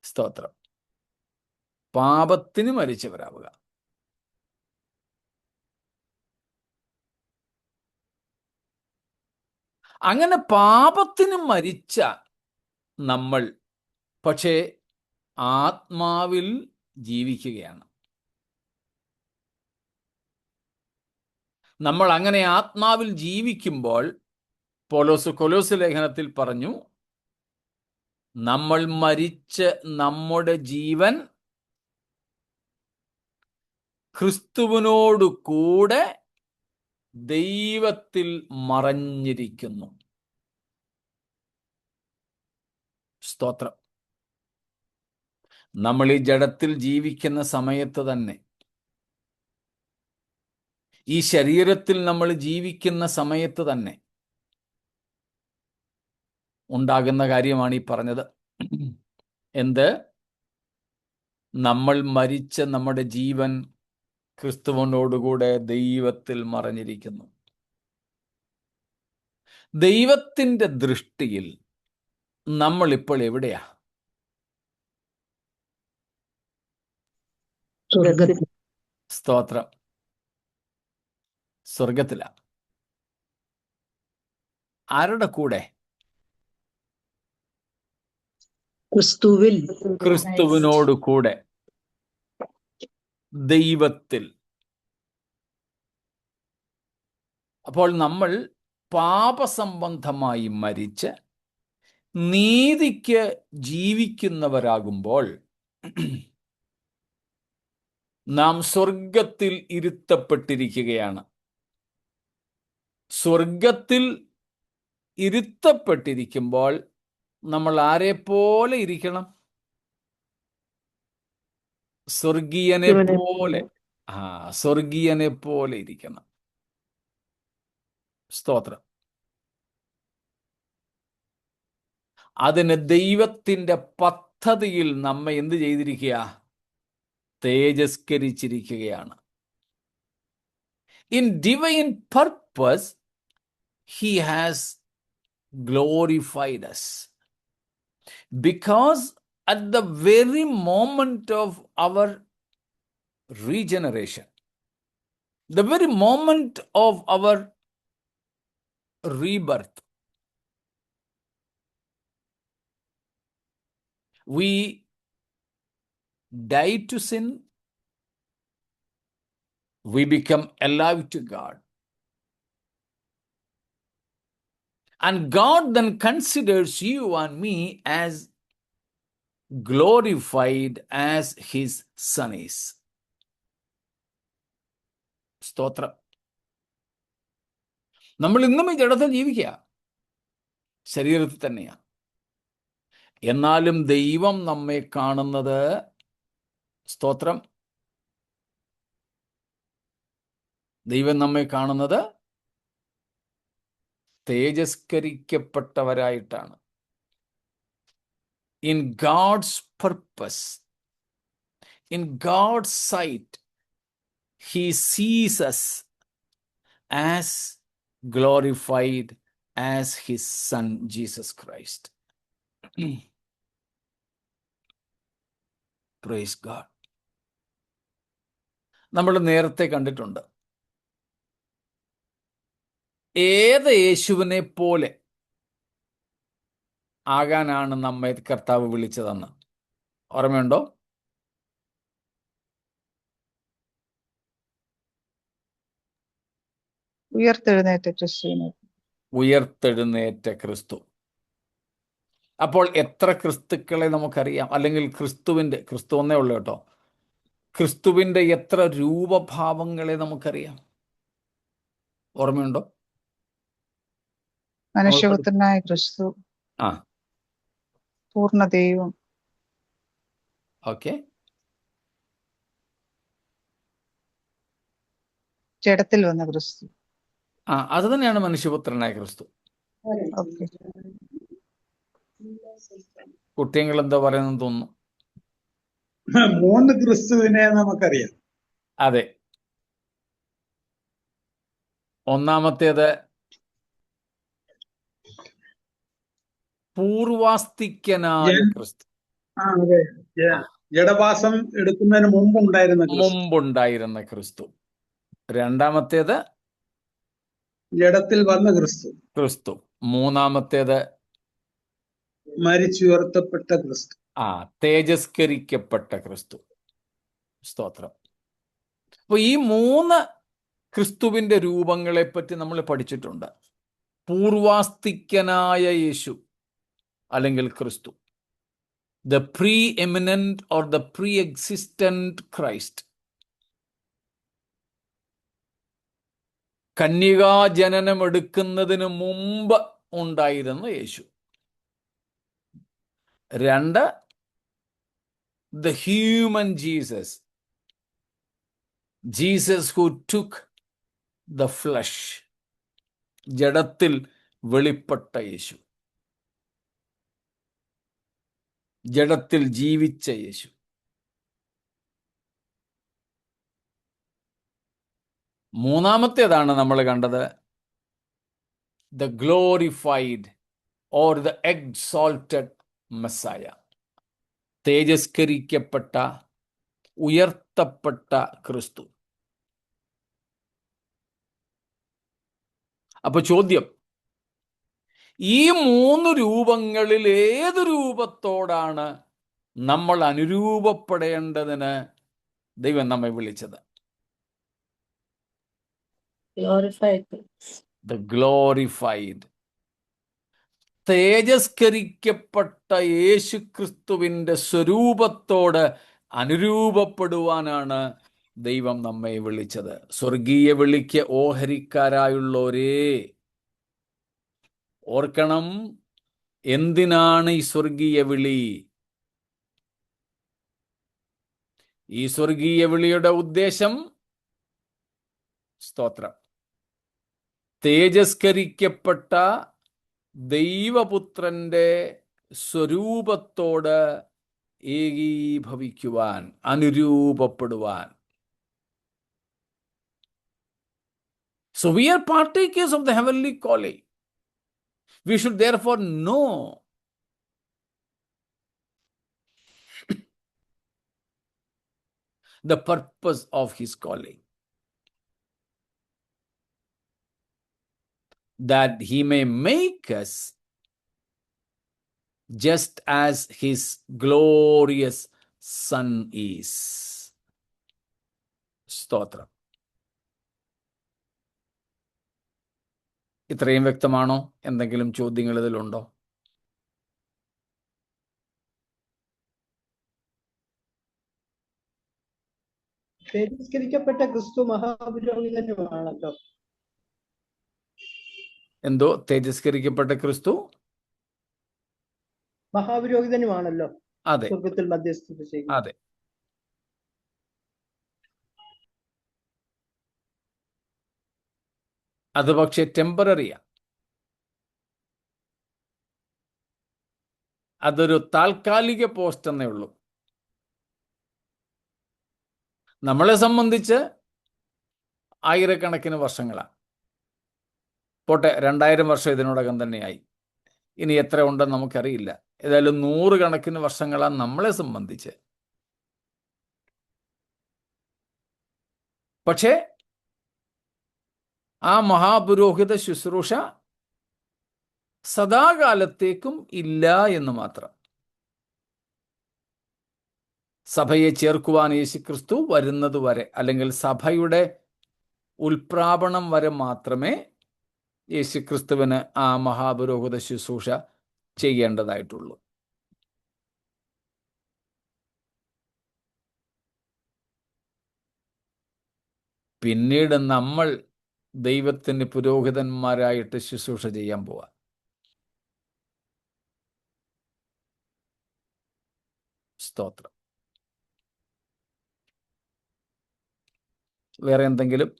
സ്തോത്രം. പാപത്തിന് മരിച്ചവരാവുക. അങ്ങനെ പാപത്തിന് മരിച്ച നമ്മൾ പക്ഷേ ആത്മാവിൽ ജീവിക്കുകയാണ്. നമ്മൾ അങ്ങനെ ആത്മാവിൽ ജീവിക്കുമ്പോൾ പൗലോസ് കൊലോസ്യ ലേഖനത്തിൽ പറഞ്ഞു, നമ്മൾ മരിച്ച് നമ്മുടെ ജീവൻ ക്രിസ്തുവിനോട് കൂടെ ദൈവത്തിൽ മറഞ്ഞിരിക്കുന്നു. സ്തോത്രം. നമ്മൾ ഈ ജഡത്തിൽ ജീവിക്കുന്ന സമയത്ത് തന്നെ, ഈ ശരീരത്തിൽ നമ്മൾ ജീവിക്കുന്ന സമയത്ത് തന്നെ ഉണ്ടാകുന്ന കാര്യമാണ് ഈ പറഞ്ഞത്. എന്ത്? നമ്മൾ മരിച്ച നമ്മുടെ ജീവൻ ക്രിസ്തുവിനോടുകൂടെ ദൈവത്തിൽ മറഞ്ഞിരിക്കുന്നു. ദൈവത്തിൻ്റെ ദൃഷ്ടിയിൽ നമ്മൾ ഇപ്പോൾ എവിടെയാ? സ്തോത്രം. സ്വർഗത്തില. ആരുടെ കൂടെ? ക്രിസ്തുവിനോട് കൂടെ ദൈവത്തിൽ. അപ്പോൾ നമ്മൾ പാപസംബന്ധമായി മരിച്ച് നീതിക്ക് ജീവിക്കുന്നവരാകുമ്പോൾ നാം സ്വർഗത്തിൽ ഇരുത്തപ്പെട്ടിരിക്കുകയാണ്. സ്വർഗത്തിൽ ഇരുത്തപ്പെട്ടിരിക്കുമ്പോൾ നമ്മൾ ആരെ പോലെ ഇരിക്കണം? സ്വർഗീയനെ പോലെ. സ്വർഗീയനെ പോലെ ഇരിക്കണം. സ്തോത്രം. അതിന് ദൈവത്തിൻ്റെ പദ്ധതിയിൽ നമ്മെ എന്ത് ചെയ്തിരിക്കുക? തേജസ്കരിച്ചിരിക്കുകയാണ്. In divine purpose he has glorified us, because at the very moment of our regeneration, the very moment of our rebirth, we die to sin, we become alive to God. And God then considers you and me as glorified as his son is. സ്തോത്രം. നമ്മൾ ഇന്നും ഈ ജഡത്തിൽ ജീവിക്കുക, ശരീരത്തിൽ തന്നെയാണ്. എന്നാലും ദൈവം നമ്മെ കാണുന്നത്, സ്തോത്രം, ദൈവം നമ്മെ കാണുന്നത് തേജസ്കരിക്കപ്പെട്ടവരായിട്ടാണ്. In God's purpose, in God's sight, he sees us as glorified as his son Jesus Christ. Praise God. നമ്മൾ നേരത്തെ കണ്ടിട്ടുണ്ട്, ഏത് യേശുവിനെ പോലെ ആകാനാണ് നമ്മെ കർത്താവ് വിളിച്ചതെന്ന് ഓർമ്മയുണ്ടോ? ഉയർത്തെഴുന്നേറ്റ ക്രിസ്തുവിനെ. ഉയർത്തെഴുന്നേറ്റ ക്രിസ്തു. അപ്പോൾ എത്ര ക്രിസ്തുക്കളെ നമുക്കറിയാം? അല്ലെങ്കിൽ ക്രിസ്തു ഒന്നേ ഉള്ളൂ കേട്ടോ. ക്രിസ്തുവിൻ്റെ എത്ര രൂപഭാവങ്ങളെ നമുക്കറിയാം? ഓർമ്മയുണ്ടോ? മനുഷ്യപുത്രനായ ക്രിസ്തു, ആ, പൂർണ്ണ ദൈവം, ഓക്കെ, ജഡത്തിൽ വന്ന ക്രിസ്തു. അത് തന്നെയാണ് മനുഷ്യപുത്രനായ ക്രിസ്തു. ഓക്കെ. കുട്ടികൾ എന്താ പറയുന്നത് തോന്നുന്നു? 3 ക്രിസ്തുവിനെ നമുക്കറിയാം. അതെ. ഒന്നാമത്തേത് പൂർവാസ്തിക്യനായ ക്രിസ്തു. അതെ, ജഡവാസം എടുക്കുന്നതിന് മുമ്പുണ്ടായിരുന്ന ക്രിസ്തു. രണ്ടാമത്തേത് ജഡത്തിൽ വന്ന ക്രിസ്തു. മൂന്നാമത്തേത് മരിച്ചുയർത്തപ്പെട്ട ക്രിസ്തു. തേജസ്കരിക്കപ്പെട്ട ക്രിസ്തു. സ്തോത്രം. അപ്പൊ ഈ 3 ക്രിസ്തുവിന്റെ രൂപങ്ങളെ പറ്റി നമ്മൾ പഠിച്ചിട്ടുണ്ട്. പൂർവാസ്തിക്യനായ യേശു അല്ലെങ്കിൽ ക്രിസ്തു, the preeminent or the preexistent Christ. കന്യകാജനനം എടുക്കുന്നതിന് മുമ്പ് ഉണ്ടായിരുന്ന യേശു. 2, the human Jesus, Jesus who took the flesh, ജഡത്തിൽ വെളിപ്പെട്ട യേശു, ജഡത്തിൽ ജീവിച്ച യേശു. മൂന്നാമത്തേതാണ് നമ്മൾ കണ്ടത്, the glorified or the exalted Messiah, തേജസ്കരിക്കപ്പെട്ട ഉയർത്തപ്പെട്ട ക്രിസ്തു. അപ്പൊ ചോദ്യം, ഈ 3 രൂപങ്ങളിൽ ഏത് രൂപത്തോടാണ് നമ്മൾ അനുരൂപപ്പെടേണ്ടതിന് ദൈവം നമ്മെ വിളിച്ചത്? The glorified, തേജസ്കരിക്കപ്പെട്ട യേശു ക്രിസ്തുവിന്റെ സ്വരൂപത്തോട് അനുരൂപപ്പെടുവാനാണ് ദൈവം നമ്മെ വിളിച്ചത്. സ്വർഗീയ വിളിക്ക് ഓഹരിക്കാരായുള്ളവരേ, ഓർക്കണം, എന്തിനാണ് ഈ സ്വർഗീയ വിളി? ഈ സ്വർഗീയ വിളിയുടെ ഉദ്ദേശം, സ്തോത്രം, തേജസ്കരിക്കപ്പെട്ട ദൈവപുത്രന്റെ സ്വരൂപത്തോട് ഏകീഭവിക്കുവാൻ, അനുരൂപപ്പെടുവാൻ. So we are partakers of the heavenly calling. We should therefore know the purpose of his calling, that he may make us just as his glorious Son is. സ്തോത്രം. ഇത്രയും വ്യക്തമാണോ? എന്തെങ്കിലും ചോദ്യങ്ങൾ ഇതിലുണ്ടോ? തിരസ്കരിക്കപ്പെട്ട ക്രിസ്തു മഹാപുരോഹിതനുമാണല്ലോ. എന്തോ? തേജസ്കരിക്കപ്പെട്ട ക്രിസ്തു മഹാപുരോഹിതനുമാണല്ലോ അതെ, സ്വർഗത്തിൽ മധ്യസ്ഥത ചെയ്യുന്നത്. അതെ. അത് പക്ഷെ ടെമ്പററിയാ. അതൊരു താൽക്കാലിക പോസ്റ്റ് എന്നേ ഉള്ളൂ. നമ്മളെ സംബന്ധിച്ച് ആയിരക്കണക്കിന് വർഷങ്ങളാണ്. പോട്ടെ, 2000 വർഷം ഇതിനോടകം തന്നെയായി. ഇനി എത്ര ഉണ്ടെന്ന് നമുക്കറിയില്ല. ഏതായാലും 100 കണക്കിന് വർഷങ്ങളാണ് നമ്മളെ സംബന്ധിച്ച്. പക്ഷേ ആ മഹാപുരോഹിത ശുശ്രൂഷ സദാകാലത്തേക്കും ഇല്ല എന്ന് മാത്രം. സഭയെ ചേർക്കുവാൻ യേശുക്രിസ്തു വരുന്നത് വരെ, അല്ലെങ്കിൽ സഭയുടെ ഉൽപ്രാപണം വരെ മാത്രമേ യേശുക്രിസ്തുവിന് ആ മഹാപുരോഹിത ശുശ്രൂഷ ചെയ്യേണ്ടതായിട്ടുള്ളൂ. പിന്നീട് നമ്മൾ ദൈവത്തിന് പുരോഹിതന്മാരായിട്ട് ശുശ്രൂഷ ചെയ്യാൻ പോവാ. സ്തോത്രം. വേറെ എന്തെങ്കിലും?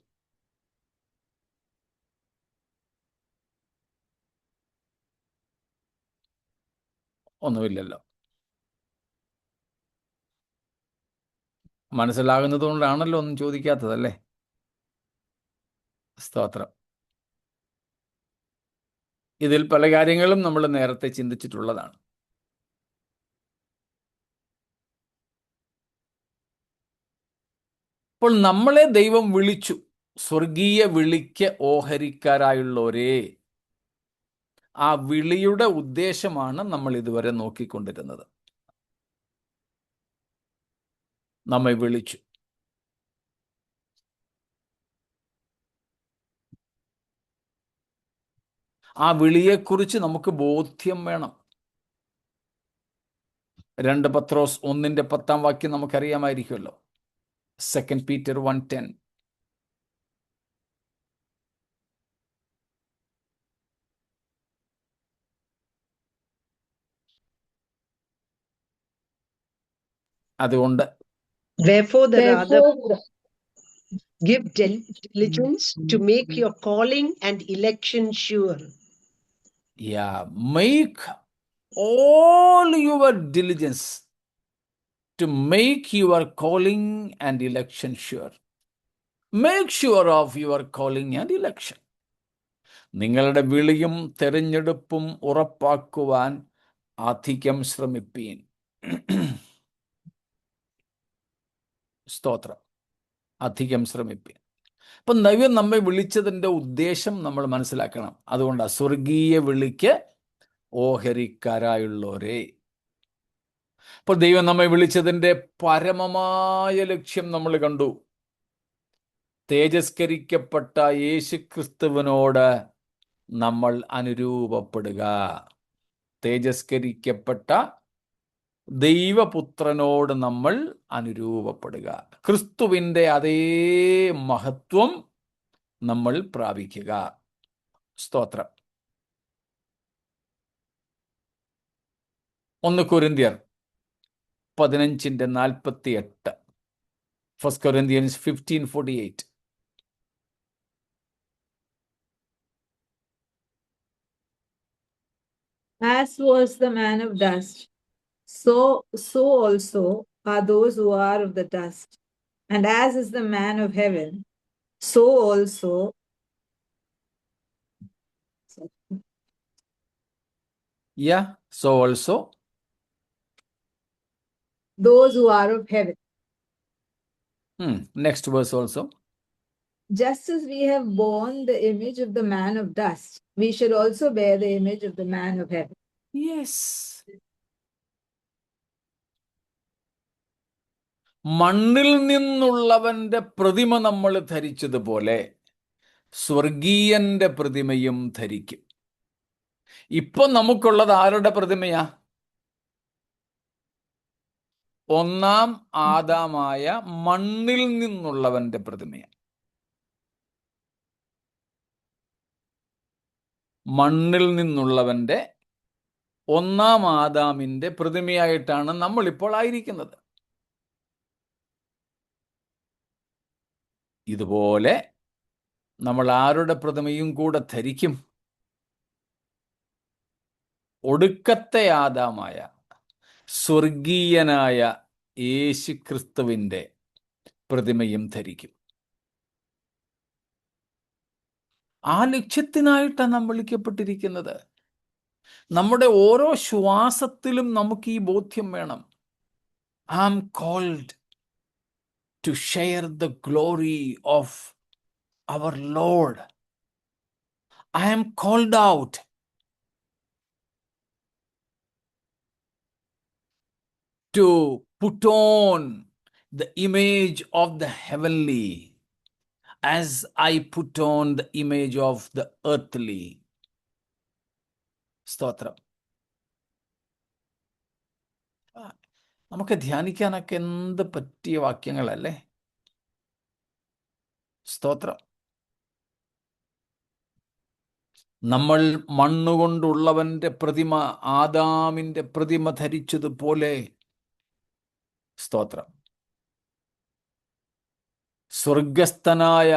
ഒന്നുമില്ലല്ലോ. മനസ്സിലാകുന്നത് കൊണ്ടാണല്ലോ ഒന്നും ചോദിക്കാത്തതല്ലേ? സ്തോത്രം. ഇതിൽ പല കാര്യങ്ങളും നമ്മൾ നേരത്തെ ചിന്തിച്ചിട്ടുള്ളതാണ്. അപ്പോൾ നമ്മളെ ദൈവം വിളിച്ചു. സ്വർഗീയ വിളിക്ക് ഓഹരിക്കാരായുള്ളവരെ. ആ വിളിയുടെ ഉദ്ദേശമാണ് നമ്മൾ ഇതുവരെ നോക്കിക്കൊണ്ടിരുന്നത്. നമ്മെ വിളിച്ചു. ആ വിളിയെക്കുറിച്ച് നമുക്ക് ബോധ്യം വേണം. 2 പത്രോസ് 1:10 നമുക്കറിയാമായിരിക്കുമല്ലോ. 2 Peter 1:10. അതുകൊണ്ട് Wherefore, the rather Therefore, give diligence to make your calling and election sure. yeah, make all your diligence to make your calling and election sure. Make sure of your calling and election. നിങ്ങളുടെ വിളിയും തെരഞ്ഞെടുപ്പും ഉറപ്പാക്കുവാൻ അധികം ശ്രമിപ്പീൻ. സ്തോത്രം. അധികം ശ്രമിപ്പീൻ. അപ്പം ദൈവം നമ്മെ വിളിച്ചതിൻ്റെ ഉദ്ദേശം നമ്മൾ മനസ്സിലാക്കണം. അതുകൊണ്ട് സ്വർഗീയ വിളിക്ക് ഓഹരിക്കാരായുള്ളവരെ. അപ്പോൾ ദൈവം നമ്മെ വിളിച്ചതിൻ്റെ പരമമായ ലക്ഷ്യം നമ്മൾ കണ്ടു. തേജസ്കരിക്കപ്പെട്ട യേശുക്രിസ്തുവിനോട് നമ്മൾ അനുരൂപപ്പെടുക. തേജസ്കരിക്കപ്പെട്ട ദൈവപുത്രനോട് നമ്മൾ അനുരൂപപ്പെടുക. ക്രിസ്തുവിൻ്റെ അതേ മഹത്വം നമ്മൾ പ്രാപിക്കുക. സ്തോത്രം. 1 കൊരിന്ത്യർ 15:48. 1 Corinthians 15:48. as was the man of dust, so also are those who are of the dust. And as is the man of heaven, so also So also those who are of heaven. Next verse also. Just as we have borne the image of the man of dust, we should also bear the image of the man of heaven. Yes. മണ്ണിൽ നിന്നുള്ളവന്റെ പ്രതിമ നമ്മൾ ധരിച്ചതുപോലെ സ്വർഗീയന്റെ പ്രതിമയും ധരിക്കും. ഇപ്പൊ നമുക്കുള്ളത് ആരുടെ പ്രതിമയാ? ഒന്നാം ആദാമായ മണ്ണിൽ നിന്നുള്ളവന്റെ പ്രതിമയാണ്. മണ്ണിൽ നിന്നുള്ളവന്റെ ഒന്നാം ആദാമിന്റെ പ്രതിമയായിട്ടാണ് നമ്മളിപ്പോൾ ആയിരിക്കുന്നത്. ഇതുപോലെ നമ്മൾ ആരുടെ പ്രതിമയും കൂടെ ധരിക്കും? ഒടുക്കത്തെ ആദാമായ സ്വർഗീയനായ യേശുക്രിസ്തുവിന്റെ പ്രതിമയും ധരിക്കും. ആ ലക്ഷ്യത്തിനായിട്ടാണ് നാം വിളിക്കപ്പെട്ടിരിക്കുന്നത്. നമ്മുടെ ഓരോ ശ്വാസത്തിലും നമുക്ക് ഈ ബോധ്യം വേണം. I am called to share the glory of our Lord. I am called out to put on the image of the heavenly as I put on the image of the earthly. സ്തോത്രം. നമുക്ക് ധ്യാനിക്കാനൊക്കെ എന്ത് പറ്റിയ വാക്യങ്ങളല്ലേ? സ്തോത്രം. നമ്മൾ മണ്ണുകൊണ്ടുള്ളവന്റെ പ്രതിമ, ആദാമിന്റെ പ്രതിമ ധരിച്ചതുപോലെ, സ്തോത്രം, സ്വർഗസ്ഥനായ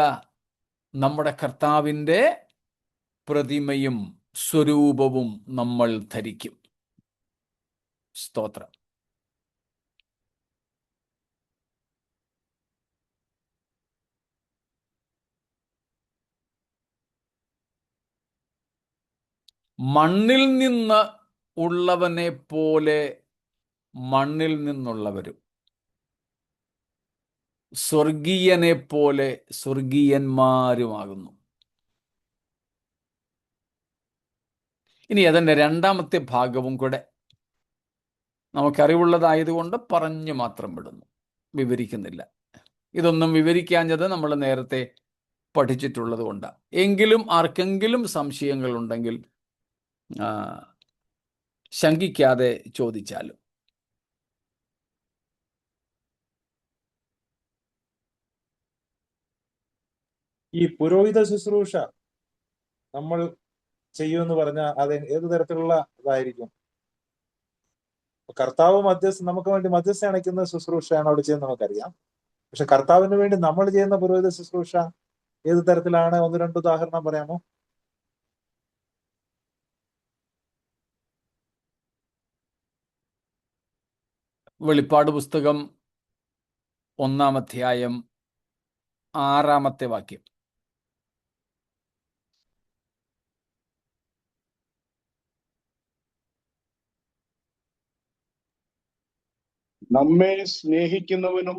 നമ്മുടെ കർത്താവിൻ്റെ പ്രതിമയും സ്വരൂപവും നമ്മൾ ധരിക്കും. സ്തോത്രം. മണ്ണിൽ നിന്ന് ഉള്ളവനെ പോലെ മണ്ണിൽ നിന്നുള്ളവരും, സ്വർഗീയനെ പോലെ സ്വർഗീയന്മാരുമാകുന്നു. ഇനി അതിൻ്റെ രണ്ടാമത്തെ ഭാഗവും കൂടെ നമുക്കറിവുള്ളതായതുകൊണ്ട് പറഞ്ഞു മാത്രം വിടുന്നു, വിവരിക്കുന്നില്ല. ഇതൊന്നും വിവരിക്കാഞ്ഞത് നമ്മൾ നേരത്തെ പഠിച്ചിട്ടുള്ളത് കൊണ്ടാണ്. എങ്കിലും ആർക്കെങ്കിലും സംശയങ്ങളുണ്ടെങ്കിൽ ശങ്കിക്കാതെ ചോദിച്ചാലും. ഈ പുരോഹിത ശുശ്രൂഷ നമ്മൾ ചെയ്യുമെന്ന് പറഞ്ഞാൽ അത് ഏത് തരത്തിലുള്ള ഇതായിരിക്കും? കർത്താവ് നമുക്ക് വേണ്ടി മധ്യസ്ഥ അണയ്ക്കുന്ന ശുശ്രൂഷയാണ് അവിടെ ചെയ്യുന്നത് നമുക്കറിയാം. പക്ഷെ കർത്താവിന് വേണ്ടി നമ്മൾ ചെയ്യുന്ന പുരോഹിത ശുശ്രൂഷ ഏത് തരത്തിലാണ്? ഒന്ന് രണ്ട് ഉദാഹരണം പറയാമോ? വെളിപ്പാട് പുസ്തകം 1-ാം അധ്യായം 6-ാമത്തെ വാക്യം. നമ്മെ സ്നേഹിക്കുന്നവനും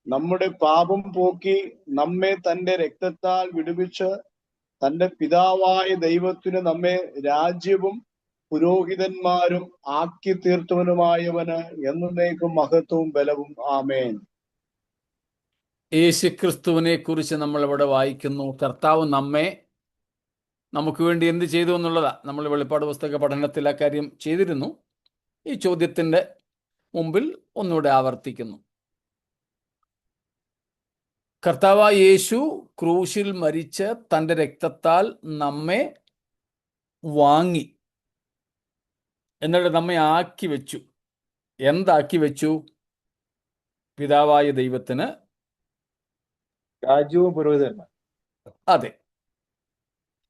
നമ്മുടെ പാപം പോക്കി നമ്മെ തന്റെ രക്തത്താൽ വിടുവിച്ച് തന്റെ പിതാവായ ദൈവത്തിന് നമ്മെ രാജ്യവും പുരോഹിതന്മാരും ആക്കി തീർത്തവനുമായവന് എന്നേക്കും മഹത്വവും ബലവും. ആമേൻ. യേശുക്രിസ്തുവിനെ കുറിച്ച് നമ്മൾ ഇവിടെ വായിക്കുന്നു. കർത്താവ് നമുക്ക് വേണ്ടി എന്ത് ചെയ്തു എന്നുള്ളതാ. നമ്മൾ വെളിപ്പാട് പുസ്തക പഠനത്തിൽ ആ കാര്യം ചെയ്തിരുന്നു. ഈ ചോദ്യത്തിൻ്റെ മുമ്പിൽ ഒന്നുകൂടെ ആവർത്തിക്കുന്നു. കർത്താവായ യേശു ക്രൂശിൽ മരിച്ച് തൻ്റെ രക്തത്താൽ നമ്മെ വാങ്ങി, എന്നിട്ട് നമ്മെ ആക്കി വെച്ചു. എന്താക്കി വെച്ചു? പിതാവായ ദൈവത്തിന് രാജ്യവും പുരോഹിതന്മാർ. അതെ,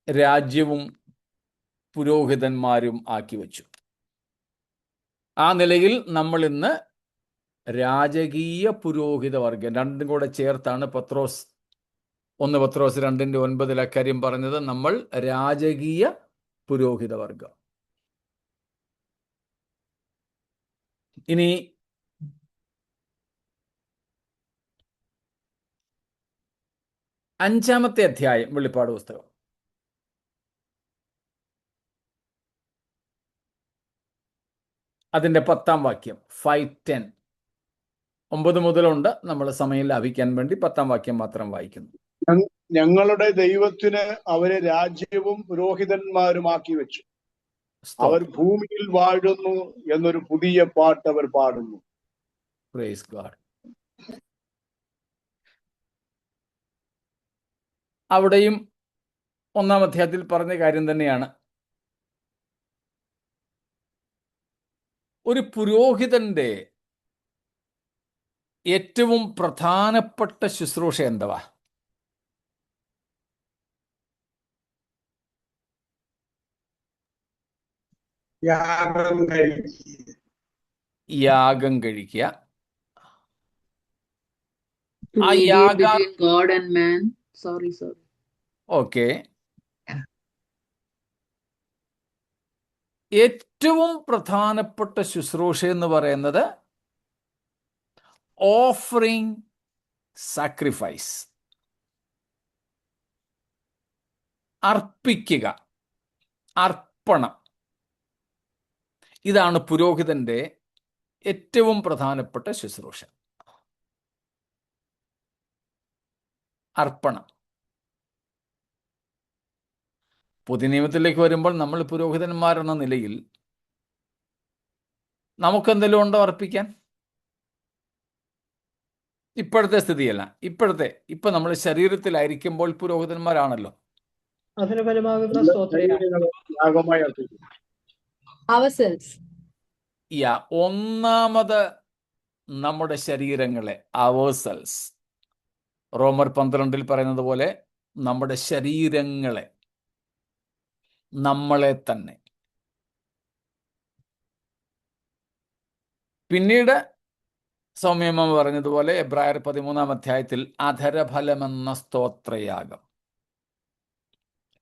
രാജ്യവും പുരോഹിതന്മാരും ആക്കി വെച്ചു. ആ നിലയിൽ നമ്മൾ ഇന്ന് രാജകീയ പുരോഹിത വർഗം, രണ്ടും കൂടെ ചേർത്താണ് പത്രോസ് 1 പത്രോസ് 2:9 അക്കാര്യം പറഞ്ഞത്. നമ്മൾ രാജകീയ പുരോഹിത വർഗം. ഇനി അഞ്ചാമത്തെ അധ്യായം വെളിപ്പാട് പുസ്തകം. അതിൻ്റെ 10-ാം വാക്യം 5:10. 9 മുതലുണ്ട്. നമ്മൾ സമയം ലാഭിക്കാൻ വേണ്ടി 10-ാം വാക്യം മാത്രം വായിക്കുന്നു. ഞങ്ങളുടെ ദൈവത്തിന് അവരെ രാജ്യവും പുരോഹിതന്മാരുമാക്കി വെച്ചു. അവർ ഭൂമിയിൽ വാഴുന്നു എന്നൊരു പുതിയ പാട്ട് അവർ പാടുന്നു. Praise God. അവിടെയും 1-ാം അധ്യായത്തിൽ പറഞ്ഞ കാര്യം തന്നെയാണ്. ഒരു പുരോഹിതന്റെ ഏറ്റവും പ്രധാനപ്പെട്ട ശുശ്രൂഷ എന്തുവാ? യാഗം കഴിക്കുക. To ആ mediate യാഗ between God and man. Sorry. Okay. ഏറ്റവും പ്രധാനപ്പെട്ട ശുശ്രൂഷ എന്ന് പറയുന്നത് ഓഫറിങ് സാക്രിഫൈസ്, അർപ്പിക്കുക, അർപ്പണം. ഇതാണ് പുരോഹിതന്റെ ഏറ്റവും പ്രധാനപ്പെട്ട ശുശ്രൂഷ. അർപ്പണം. പുതിയ നിയമത്തിലേക്ക് വരുമ്പോൾ നമ്മൾ പുരോഹിതന്മാരെന്ന നിലയിൽ നമുക്കെന്തെങ്കിലും ഉണ്ടോ അർപ്പിക്കാൻ? ഇപ്പോഴത്തെ സ്ഥിതിയല്ല. ഇപ്പൊ നമ്മൾ ശരീരത്തിലായിരിക്കുമ്പോൾ പുരോഹിതന്മാരാണല്ലോ. അതിന് ഫലമാകുന്ന യാഗമായി അർപ്പിക്കും. Ourselves. ഒന്നാമത് നമ്മുടെ ശരീരങ്ങളെ, അവേഴ്സെൽസ്. റോമർ 12 പറയുന്നത് പോലെ നമ്മുടെ ശരീരങ്ങളെ, നമ്മളെ തന്നെ. പിന്നീട് സൗമ്യമ്മ പറഞ്ഞതുപോലെ എബ്രായർ 13-ാം അധ്യായത്തിൽ അധരഫലമെന്ന സ്തോത്രയാഗം.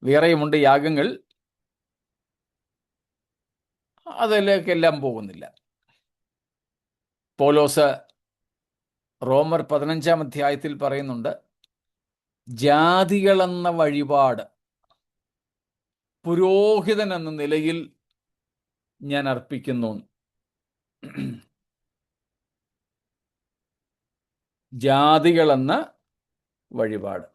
വേറെയുമുണ്ട് യാഗങ്ങൾ, അതിലേക്കെല്ലാം പോകുന്നില്ല. പൗലോസ് റോമർ 15-ാം അധ്യായത്തിൽ പറയുന്നുണ്ട്, ജാതികളെന്ന വഴിപാട് പുരോഹിതൻ എന്ന നിലയിൽ ഞാൻ അർപ്പിക്കുന്നു. ജാതികളെന്ന വഴിപാട്.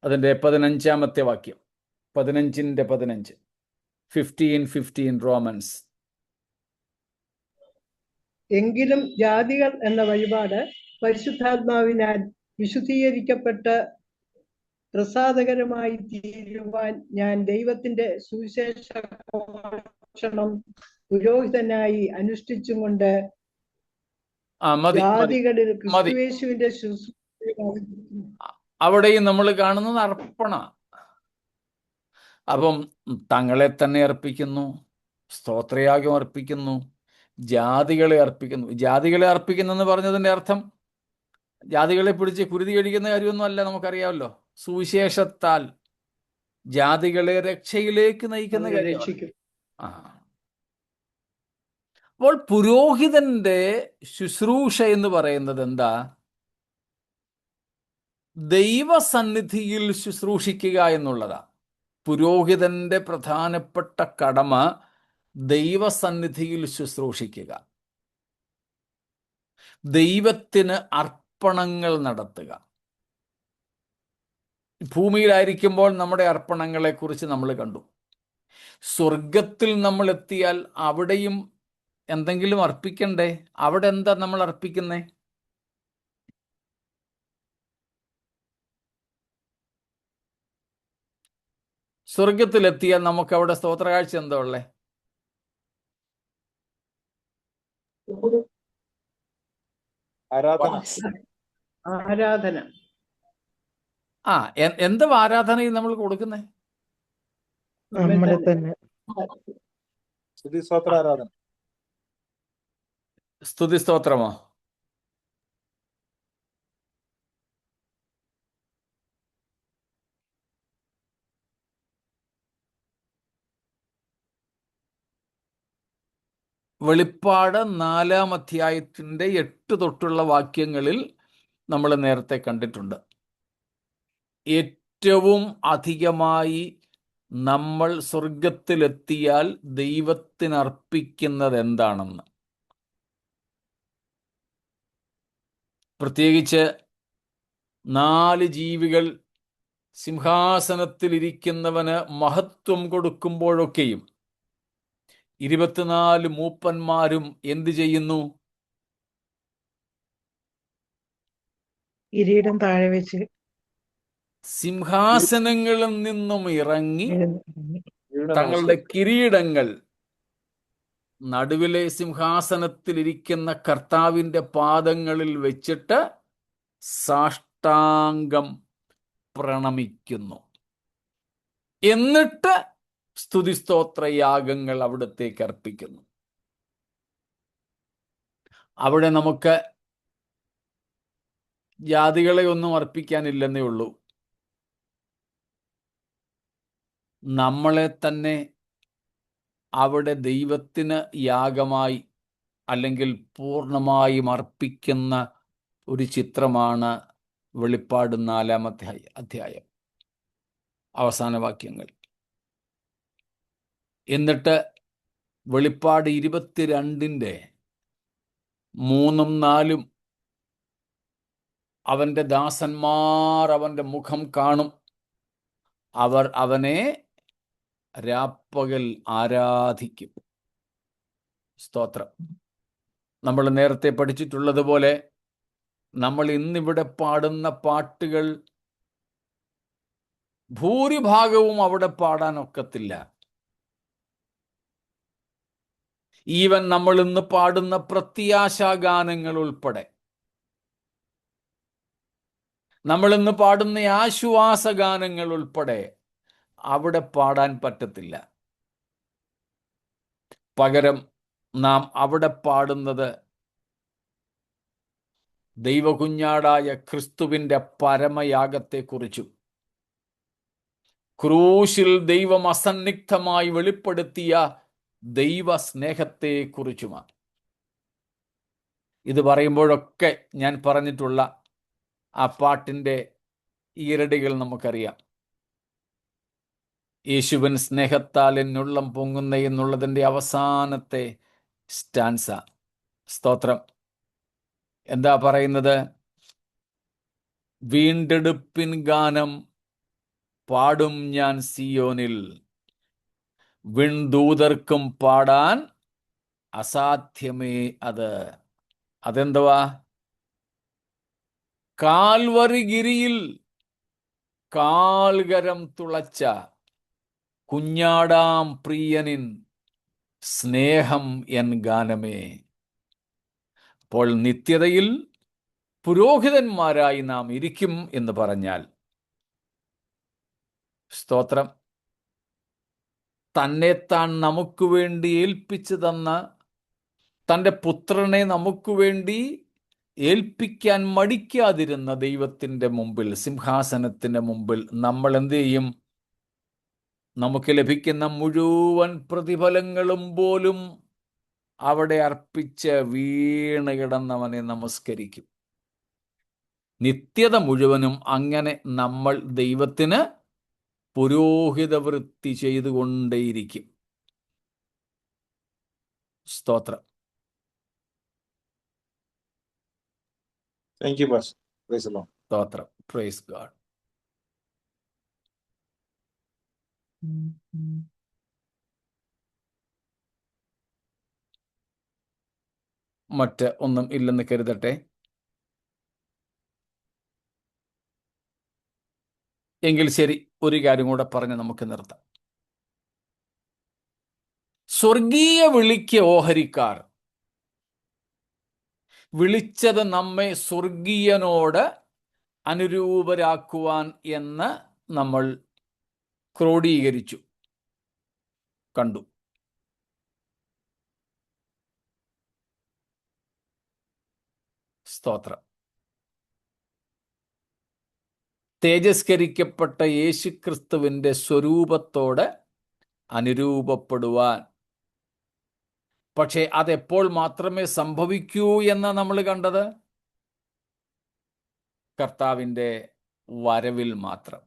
അതിൻ്റെ 15-ാമത്തെ വാക്യം, 15:15, 15:15 റോമൻസ്. എങ്കിലും ജാതികൾ എന്ന വഴിപാട് പരിശുദ്ധാത്മാവിനാൽ വിശുദ്ധീകരിക്കപ്പെട്ട് പ്രസാദകരമായി തീരുവാൻ ഞാൻ ദൈവത്തിന്റെ സുവിശേഷ ഘോഷണം പുരോഹിതനായി അനുഷ്ഠിച്ചും കൊണ്ട് ജാതികളിൽ ക്രിസ്തുയേശുവിന്റെ അവിടെയും നമ്മൾ കാണുന്നത് അർപ്പണ. അപ്പം തങ്ങളെ തന്നെ അർപ്പിക്കുന്നു, സ്തോത്രയാഗം അർപ്പിക്കുന്നു, ജാതികളെ അർപ്പിക്കുന്നു. ജാതികളെ അർപ്പിക്കുന്നെന്ന് പറഞ്ഞതിൻ്റെ അർത്ഥം ജാതികളെ പിടിച്ച് കുരുതി കഴിക്കുന്ന കാര്യമൊന്നും അല്ല. നമുക്കറിയാമല്ലോ, സുവിശേഷത്താൽ ജാതികളെ രക്ഷയിലേക്ക് നയിക്കുന്ന കാര്യം. അപ്പോൾ പുരോഹിതന്റെ ശുശ്രൂഷ എന്ന് പറയുന്നത് എന്താ? ദൈവസന്നിധിയിൽ ശുശ്രൂഷിക്കുക എന്നുള്ളതാ. പുരോഹിതന്റെ പ്രധാനപ്പെട്ട കടമ ദൈവസന്നിധിയിൽ ശുശ്രൂഷിക്കുക, ദൈവത്തിന് അർപ്പണങ്ങൾ നടത്തുക. ഭൂമിയിലായിരിക്കുമ്പോൾ നമ്മുടെ അർപ്പണങ്ങളെക്കുറിച്ച് നമ്മൾ കണ്ടു. സ്വർഗത്തിൽ നമ്മൾ എത്തിയാൽ അവിടെയും എന്തെങ്കിലും അർപ്പിക്കണ്ടേ? അവിടെ എന്താ നമ്മൾ അർപ്പിക്കുന്നേ? സ്വർഗത്തിലെത്തിയാൽ നമുക്ക് അവിടെ സ്തോത്രകാഴ്ച എന്താ ഉള്ളേ? ആരാധന. എന്താ ആരാധനയിൽ നമ്മൾ കൊടുക്കുന്നേ? സ്തുതി സ്തോത്ര ആരാധന. സ്തുതി സ്തോത്രമോ? വെളിപ്പാട് 4-ാം അധ്യായത്തിൻ്റെ 8 തൊട്ടുള്ള വാക്യങ്ങളിൽ നമ്മൾ നേരത്തെ കണ്ടിട്ടുണ്ട്. ഏറ്റവും അധികമായി നമ്മൾ സ്വർഗത്തിലെത്തിയാൽ ദൈവത്തിനർപ്പിക്കുന്നത് എന്താണെന്ന്. പ്രത്യേകിച്ച് 4 ജീവികൾ സിംഹാസനത്തിലിരിക്കുന്നവന് മഹത്വം കൊടുക്കുമ്പോഴൊക്കെയും 24 മൂപ്പന്മാരും എന്തു ചെയ്യുന്നു? കിരീടം താഴെ വെച്ച് സിംഹാസനങ്ങളിൽ നിന്നും ഇറങ്ങി എഴുന്നേറ്റ് തങ്ങളുടെ കിരീടങ്ങൾ നടുവിലെ സിംഹാസനത്തിലിരിക്കുന്ന കർത്താവിൻ്റെ പാദങ്ങളിൽ വെച്ചിട്ട് സാഷ്ടാംഗം പ്രണമിക്കുന്നു. എന്നിട്ട് സ്തുതിസ്തോത്രയാഗങ്ങൾ അവിടത്തേക്ക് അർപ്പിക്കുന്നു. അവിടെ നമുക്ക് ജാതികളെ ഒന്നും അർപ്പിക്കാനില്ലെന്നേ ഉള്ളൂ. നമ്മളെ തന്നെ അവിടെ ദൈവത്തിന് യാഗമായി അല്ലെങ്കിൽ പൂർണ്ണമായും അർപ്പിക്കുന്ന ഒരു ചിത്രമാണ് വെളിപ്പാട് 4-ാം അധ്യായം അവസാന വാക്യങ്ങൾ. എന്നിട്ട് വെളിപ്പാട് 22-ന്റെ 3-ഉം 4-ഉം അവൻ്റെ ദാസന്മാർ അവൻ്റെ മുഖം കാണും. അവർ അവനെ രാപ്പകൽ ആരാധിക്കും. സ്തോത്രം. നമ്മൾ നേരത്തെ പഠിച്ചിട്ടുള്ളതുപോലെ നമ്മൾ ഇന്നിവിടെ പാടുന്ന പാട്ടുകൾ ഭൂരിഭാഗവും അവിടെ പാടാനൊക്കത്തില്ല. ഈവൻ നമ്മൾ ഇന്ന് പാടുന്ന പ്രത്യാശാഗാനങ്ങൾ ഉൾപ്പെടെ, നമ്മൾ ഇന്ന് പാടുന്ന ആശ്വാസഗാനങ്ങൾ ഉൾപ്പെടെ അവിടെ പാടാൻ പറ്റത്തില്ല. പകരം നാം അവിടെ പാടുന്നത് ദൈവകുഞ്ഞാടായ ക്രിസ്തുവിൻ്റെ പരമയാഗത്തെക്കുറിച്ചും ക്രൂശിൽ ദൈവം അസന്നിഗ്ധമായി വെളിപ്പെടുത്തിയ ദൈവസ്നേഹത്തെക്കുറിച്ചുമാണ്. ഇത് പറയുമ്പോഴൊക്കെ ഞാൻ പറഞ്ഞിട്ടുള്ള ആ പാട്ടിൻ്റെ ഈരടികൾ നമുക്കറിയാം. യേശുവൻ സ്നേഹത്താൽ എന്നുള്ളം പൊങ്ങുന്ന എന്നുള്ളതിൻ്റെ അവസാനത്തെ സ്റ്റാൻസ. സ്തോത്രം. എന്താ പറയുന്നത്? വീണ്ടെടുപ്പിൻ ഗാനം പാടും ഞാൻ സിയോനിൽ, വിൺദൂതർക്കും പാടാൻ അസാധ്യമേ അത്. അതെന്തുവാ? കാൽവറിഗിരിയിൽ കാൽകരം തുളച്ച കുഞ്ഞാടാം പ്രിയനിൻ സ്നേഹം എൻ ഗാനമേ. അപ്പോൾ നിത്യതയിൽ പുരോഹിതന്മാരായി നാം ഇരിക്കും എന്ന് പറഞ്ഞാൽ, സ്തോത്രം, തന്നെത്താൻ നമുക്ക് വേണ്ടി ഏൽപ്പിച്ചു തന്ന തൻ്റെ പുത്രനെ നമുക്ക് വേണ്ടി ഏൽപ്പിക്കാൻ മടിക്കാതിരുന്ന ദൈവത്തിൻ്റെ മുമ്പിൽ, സിംഹാസനത്തിൻ്റെ മുമ്പിൽ നമ്മൾ എന്ത് ചെയ്യും? നമുക്ക് ലഭിക്കുന്ന മുഴുവൻ പ്രതിഫലങ്ങളും പോലും അവിടെ അർപ്പിച്ച് വീണ് കിടന്നവനെ നമസ്കരിക്കും. നിത്യത മുഴുവനും അങ്ങനെ നമ്മൾ ദൈവത്തിന് പുരോഹിത വൃത്തി ചെയ്തുകൊണ്ടേയിരിക്കും. സ്തോത്രം. Thank you pastor. Praise the Lord. സ്തോത്രം. Praise God. മറ്റ് ഒന്നും ഇല്ലെന്ന് കരുതട്ടെ. എങ്കിൽ ശരി, ഒരു കാര്യം കൂടെ പറഞ്ഞ് നമുക്ക് നിർത്താം. സ്വർഗീയ വിളിക്ക് ഓഹരിക്കാർ വിളിച്ചത് നമ്മെ സ്വർഗീയനോട് അനുരൂപരാക്കുവാൻ എന്ന് നമ്മൾ ക്രോഡീകരിച്ചു കണ്ടു. സ്തോത്രം. തേജസ്കരിക്കപ്പെട്ട യേശുക്രിസ്തുവിന്റെ സ്വരൂപത്തോട് അനുരൂപപ്പെടുവാൻ. പക്ഷേ അതെപ്പോൾ മാത്രമേ സംഭവിക്കൂ എന്ന് നമ്മൾ കണ്ടത്? കർത്താവിൻ്റെ വരവിൽ മാത്രം.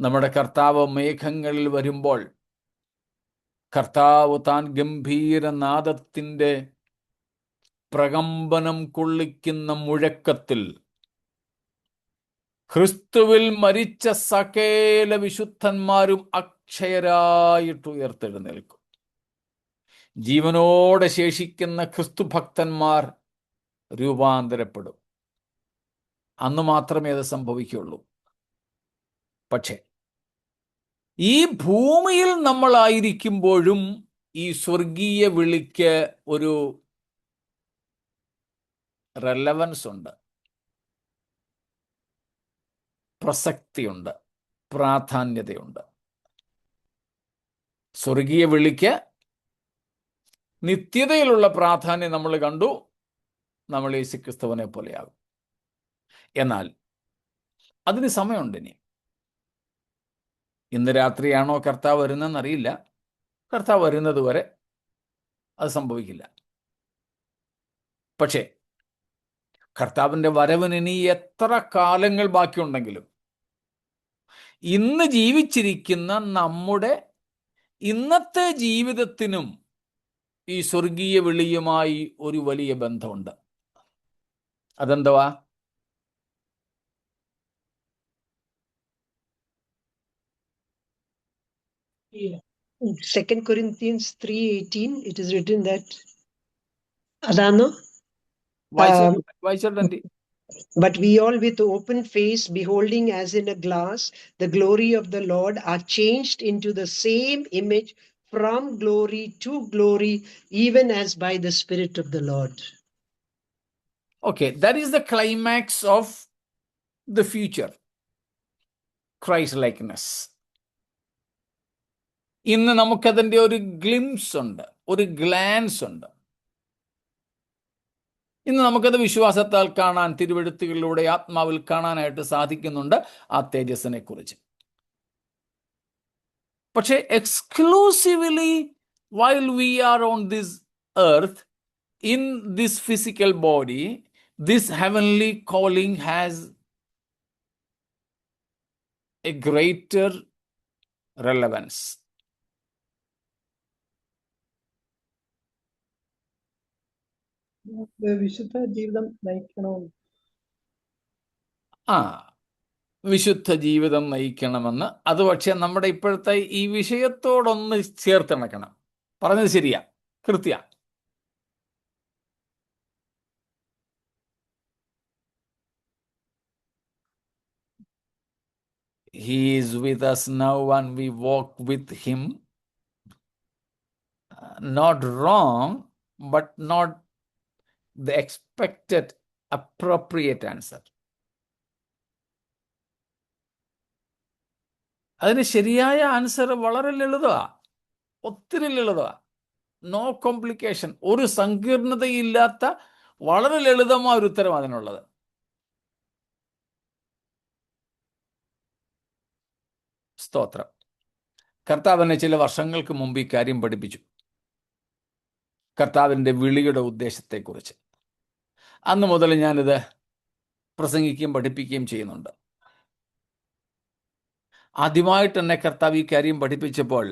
നമ്മുടെ കർത്താവ് മേഘങ്ങളിൽ വരുമ്പോൾ കർത്താവ് താൻ ഗംഭീരനാദത്തിൻ്റെ പ്രകമ്പനം കൊള്ളിക്കുന്ന മുഴക്കത്തിൽ ക്രിസ്തുവിൽ മരിച്ച സകല വിശുദ്ധന്മാരും അക്ഷയരായിട്ട് ഉയർത്തെഴുന്നേൽക്കും. ജീവനോടെ ശേഷിക്കുന്ന ക്രിസ്തുഭക്തന്മാർ രൂപാന്തരപ്പെടും. അന്ന് മാത്രമേ അത് സംഭവിക്കുകയുള്ളൂ. പക്ഷേ ഈ ഭൂമിയിൽ നമ്മളായിരിക്കുമ്പോഴും ഈ സ്വർഗീയ വിളിക്ക് ഒരു റെലവൻസ് ഉണ്ട്, പ്രസക്തിയുണ്ട്, പ്രാധാന്യതയുണ്ട്. സ്വർഗീയ വിളിക്ക് നിത്യതയിലുള്ള പ്രാധാന്യം നമ്മൾ കണ്ടു. നമ്മൾ യേശുക്രിസ്തുവിനെ പോലെയാകും. എന്നാൽ അതിന് സമയമുണ്ട്. ഇന്ന് രാത്രിയാണോ കർത്താവ് വരുന്നതെന്നറിയില്ല. കർത്താവ് വരുന്നത് വരെ അത് സംഭവിക്കില്ല. പക്ഷേ കർത്താവിൻ്റെ വരവിന് ഇനി എത്ര കാലങ്ങൾ ബാക്കിയുണ്ടെങ്കിലും ഇന്ന് ജീവിച്ചിരിക്കുന്ന നമ്മുടെ ഇന്നത്തെ ജീവിതത്തിനും ഈ സ്വർഗീയ വിളിയുമായി ഒരു വലിയ ബന്ധമുണ്ട്. അതെന്തുവാ? Second Corinthians 3:18, it is written that Adano. വായിച്ചോട്ടെ. But we all with open face, beholding as in a glass the glory of the Lord, are changed into the same image from glory to glory, even as by the Spirit of the Lord. Okay, that is the climax of the future, Christ likeness. ഇന്ന് നമുക്കതിൻ്റെ ഒരു glimpse ഉണ്ട്, ഒരു glance ഉണ്ട്. ഇന്ന് നമുക്കത് വിശ്വാസത്താൽ കാണാൻ, തിരുവെഴുത്തുകളിലൂടെ ആത്മാവിൽ കാണാനായിട്ട് സാധിക്കുന്നുണ്ട് ആ തേജസ്സിനെ കുറിച്ച്. പക്ഷേ exclusively while we are on this earth, in this physical body, this heavenly calling has a greater relevance. വിശുദ്ധ ജീവിതം നയിക്കണോ? വിശുദ്ധ ജീവിതം നയിക്കണമെന്ന്. അത് പക്ഷേ നമ്മുടെ ഇപ്പോഴത്തെ ഈ വിഷയത്തോടൊന്ന് ചേർത്തിണക്കണം. പറഞ്ഞത് ശരിയാ, കൃത്യ. He is with us now and we walk with him. Not wrong, but not the expected appropriate answer. അതിന് ശരിയായ ആൻസർ വളരെ ലളിതമാണ്, ഒത്തിരി ലളിതമാണ്. നോ കോംപ്ലിക്കേഷൻ, ഒരു സങ്കീർണതയില്ലാത്ത വളരെ ലളിതമായ ഒരു ഉത്തരം അതിനുള്ളത്. സ്തോത്രം. കർത്താവിനെ ചില വർഷങ്ങൾക്ക് മുമ്പ് ഈ കാര്യം പഠിപ്പിച്ചു, കർത്താവിൻ്റെ വിളിയുടെ ഉദ്ദേശത്തെക്കുറിച്ച്. അന്ന് മുതൽ ഞാനിത് പ്രസംഗിക്കുകയും പഠിപ്പിക്കുകയും ചെയ്യുന്നുണ്ട്. ആദ്യമായിട്ട് എന്നെ കർത്താവ് ഈ കാര്യം പഠിപ്പിച്ചപ്പോൾ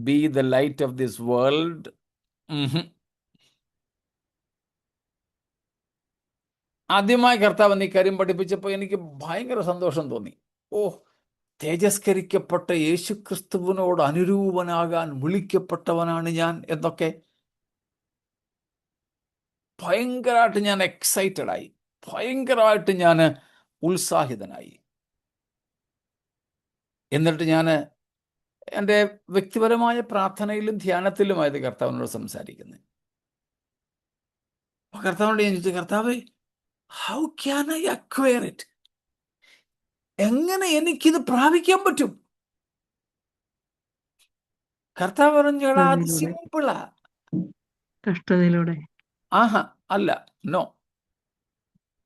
be the light of this world, ആദ്യമായി കർത്താവ് എന്നെ ഈ കാര്യം പഠിപ്പിച്ചപ്പോൾ എനിക്ക് ഭയങ്കര സന്തോഷം തോന്നി. തേജസ്കരിക്കപ്പെട്ട യേശുക്രിസ്തുവിനോട് അനുരൂപനാകാൻ വിളിക്കപ്പെട്ടവനാണ് ഞാൻ എന്നൊക്കെ ഭയങ്കരമായിട്ട് ഞാൻ എക്സൈറ്റഡായി, ഭയങ്കരമായിട്ട് ഞാൻ ഉത്സാഹിതനായി. എന്നിട്ട് ഞാൻ എൻ്റെ വ്യക്തിപരമായ പ്രാർത്ഥനയിലും ധ്യാനത്തിലുമായത് കർത്താവിനോട് സംസാരിക്കുന്നത്. കർത്താവിനോട് ഞാൻ ചോദിച്ചു, കർത്താവേ, how can I acquire it? എങ്ങനെ എനിക്കിത് പ്രാപിക്കാൻ പറ്റും? കർത്താവ് പറഞ്ഞാ അത് സിമ്പിളാ. കഷ്ടതയിലൂടെ ആഹാ, അല്ല, no,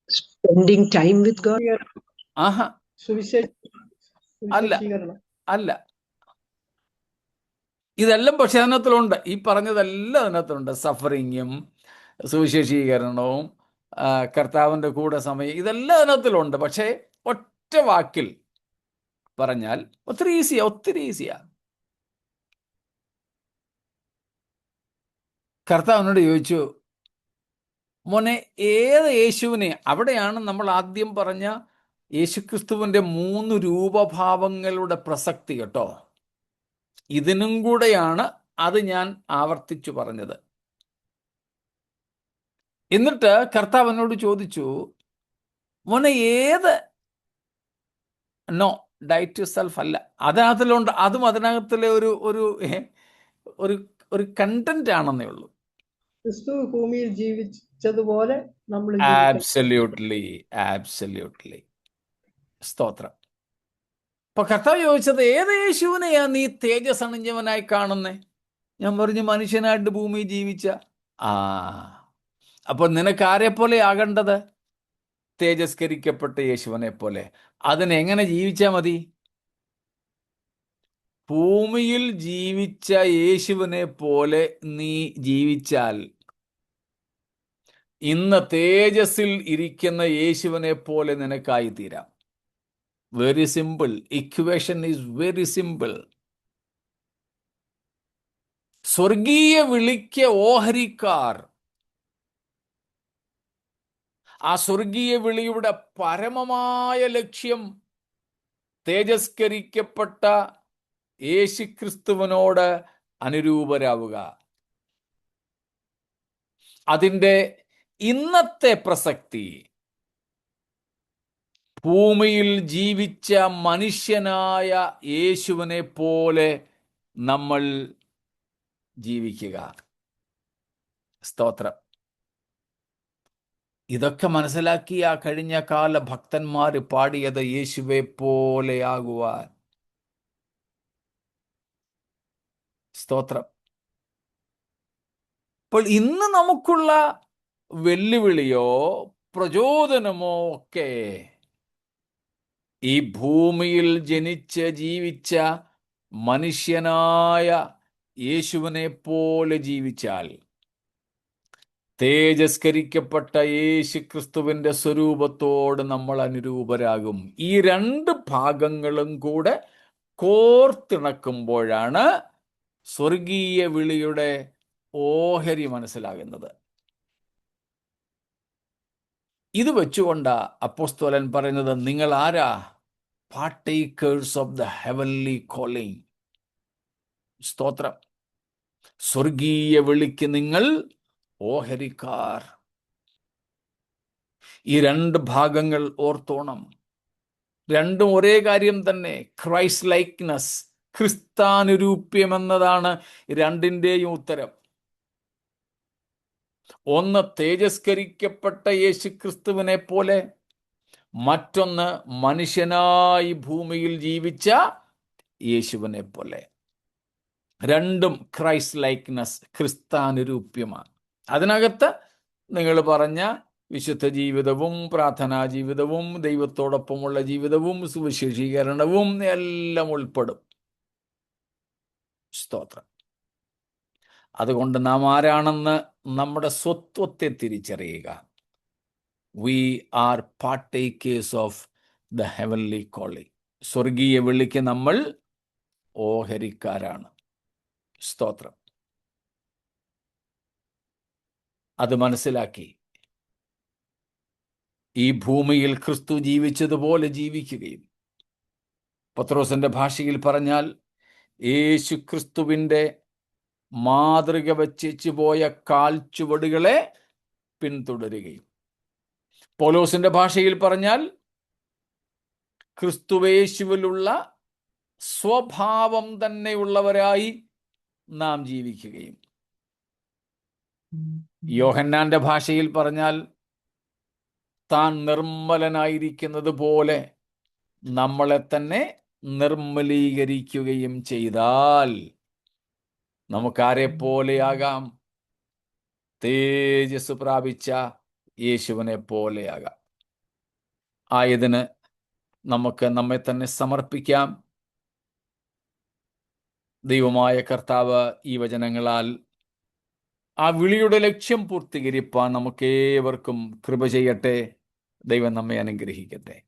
Spending time with God. ആഹാ, അല്ല, സുവിശേഷീകരണം. അല്ല. ഇതെല്ലാം പക്ഷെ അതിനകത്തിലുണ്ട്. ഈ പറഞ്ഞതെല്ലാം അതിനകത്തുണ്ട്. സഫറിങ്ങും സുവിശേഷീകരണവും കർത്താവിൻ്റെ കൂടെ സമയം, ഇതെല്ലാം അതിനകത്തിലുണ്ട്. പക്ഷേ ഒറ്റ വാക്കിൽ പറഞ്ഞാൽ ഒത്തിരി ഈസിയാ. കർത്താവിനോട് ചോദിച്ചു, മോനെ, ഏത് യേശുവിനെ? അവിടെയാണ് നമ്മൾ ആദ്യം പറഞ്ഞ യേശുക്രിസ്തുവിൻ്റെ 3 രൂപഭാവങ്ങളുടെ പ്രസക്തി കേട്ടോ. ഇതിനും കൂടെയാണ് അത് ഞാൻ ആവർത്തിച്ചു പറഞ്ഞത്. എന്നിട്ട് കർത്താവിനോട് ചോദിച്ചു, മോനെ, ഏത്? നോ, ഡൈറ്റ് ടു സെൽഫ് അല്ല. അതിനകത്തിലുണ്ട്. അതും അതിനകത്തിലെ ഒരു ഒരു ഒരു ഒരു കണ്ടന്റ് ആണെന്നേ ഉള്ളൂ. ക്രിസ്തു ഭൂമിയിൽ ജീവിച്ചതുപോലെ നമ്മൾ ആബ്സല്യൂട്ട്ലി. സ്തോത്രം. അപ്പൊ കർത്താവ് ചോദിച്ചത്, ഏത് യേശുവിനെയാ നീ തേജസ് അണിഞ്ഞവനായി കാണുന്നേ? ഞാൻ പറഞ്ഞു, മനുഷ്യനായിട്ട് ഭൂമി ജീവിച്ച. അപ്പൊ നിനക്ക് ആരെ പോലെ ആകേണ്ടത്? തേജസ്കരിക്കപ്പെട്ട യേശുവിനെ പോലെ. അതിനെങ്ങനെ ജീവിച്ചാൽ മതി? ഭൂമിയിൽ ജീവിച്ച യേശുവിനെ പോലെ നീ ജീവിച്ചാൽ ഇന്ന് തേജസ്സിൽ ഇരിക്കുന്ന യേശുവിനെ പോലെ നിനക്കായി തീരാം. Very simple. Equation is very simple. സ്വർഗീയ വിളിക്ക് ഓഹരിക്കാർ. ആ സ്വർഗീയ വിളിയുടെ പരമമായ ലക്ഷ്യം തേജസ്കരിക്കപ്പെട്ട യേശുക്രിസ്തുവിനോട് അനുരൂപരാവുക. അതിൻ്റെ ഇന്നത്തെ പ്രസക്തി ഭൂമിയിൽ ജീവിച്ച മനുഷ്യനായ യേശുവിനെ പോലെ നമ്മൾ ജീവിക്കുക. സ്തോത്രം. ഇതൊക്കെ മനസ്സിലാക്കിയ കഴിഞ്ഞ കാല ഭക്തന്മാർ പാടിയത് യേശുവെ പോലെയാകുവാൻ. സ്തോത്രം. അപ്പോൾ ഇന്ന് നമുക്കുള്ള വെല്ലുവിളിയോ പ്രചോദനമോ ഒക്കെ ഈ ഭൂമിയിൽ ജനിച്ച് ജീവിച്ച മനുഷ്യനായ യേശുവിനെ പോലെ ജീവിച്ചാൽ തേജസ്കരിക്കപ്പെട്ട യേശു ക്രിസ്തുവിൻ്റെ സ്വരൂപത്തോട് നമ്മൾ അനുരൂപരാകും. ഈ 2 ഭാഗങ്ങളും കൂടെ കോർത്തിണക്കുമ്പോഴാണ് സ്വർഗീയ വിളിയുടെ ഓഹരി മനസ്സിലാകുന്നത്. ഇത് വെച്ചുകൊണ്ട് അപ്പോസ്തലൻ പറയുന്നത്, നിങ്ങൾ ആരാ? Partakers of the heavenly calling. സ്തോത്രം. സ്വർഗീയ വിളിക്ക് നിങ്ങൾ ഓഹരിക്കാർ. ഈ 2 ഭാഗങ്ങൾ ഓർത്തോണം. രണ്ടും ഒരേ കാര്യം തന്നെ. ക്രൈസ്റ്റ് ലൈക്ക്നെസ്, ക്രിസ്താനുരൂപ്യം എന്നതാണ് 2ന്റെയും ഉത്തരം. ഒന്ന് തേജസ്കരിക്കപ്പെട്ട യേശു ക്രിസ്തുവിനെ പോലെ, മറ്റൊന്ന് മനുഷ്യനായി ഭൂമിയിൽ ജീവിച്ച യേശുവിനെ പോലെ. രണ്ടും ക്രൈസ്റ്റ് ലൈക്ക്നെസ്, ക്രിസ്താനുരൂപ്യമാണ്. അതിനകത്ത് നിങ്ങൾ പറഞ്ഞ വിശുദ്ധ ജീവിതവും പ്രാർത്ഥനാ ജീവിതവും ദൈവത്തോടൊപ്പമുള്ള ജീവിതവും സുവിശേഷീകരണവും എല്ലാം ഉൾപ്പെടും. സ്തോത്രം. അതുകൊണ്ട് നാം ആരാണെന്ന് നമ്മുടെ സ്വത്വത്തെ തിരിച്ചറിയുക. We are partakers of the heavenly calling. സ്വർഗീയ വിളിക്ക് നമ്മൾ ഓഹരിക്കാരാണ്. സ്തോത്രം. അത് മനസ്സിലാക്കി ഈ ഭൂമിയിൽ ക്രിസ്തു ജീവിച്ചതുപോലെ ജീവിക്കുകയും, പത്രോസിന്റെ ഭാഷയിൽ പറഞ്ഞാൽ യേശു ക്രിസ്തുവിൻ്റെ മാതൃക വച്ചു പോയ കാൽച്ചുവടുകളെ പിന്തുടരുകയും, പൗലോസിന്റെ ഭാഷയിൽ പറഞ്ഞാൽ ക്രിസ്തുവേശുവിലുള്ള സ്വഭാവം തന്നെയുള്ളവരായി നാം ജീവിക്കുകയും, യോഹന്നാന്റെ ഭാഷയിൽ പറഞ്ഞാൽ താൻ നിർമ്മലനായിരിക്കുന്നത് പോലെ നമ്മളെ തന്നെ നിർമ്മലീകരിക്കുകയും ചെയ്താൽ നമുക്കാരെ പോലെയാകാം? തേജസ് പ്രാപിച്ച യേശുവിനെ പോലെയാകാം. ആയതിന് നമുക്ക് നമ്മെ തന്നെ സമർപ്പിക്കാം. ദൈവമായ കർത്താവ് ഈ വചനങ്ങളാൽ ആ വിളിയുടെ ലക്ഷ്യം പൂർത്തീകരിപ്പാൻ നമുക്കേവർക്കും കൃപ ചെയ്യട്ടെ. ദൈവം നമ്മെ അനുഗ്രഹിക്കട്ടെ.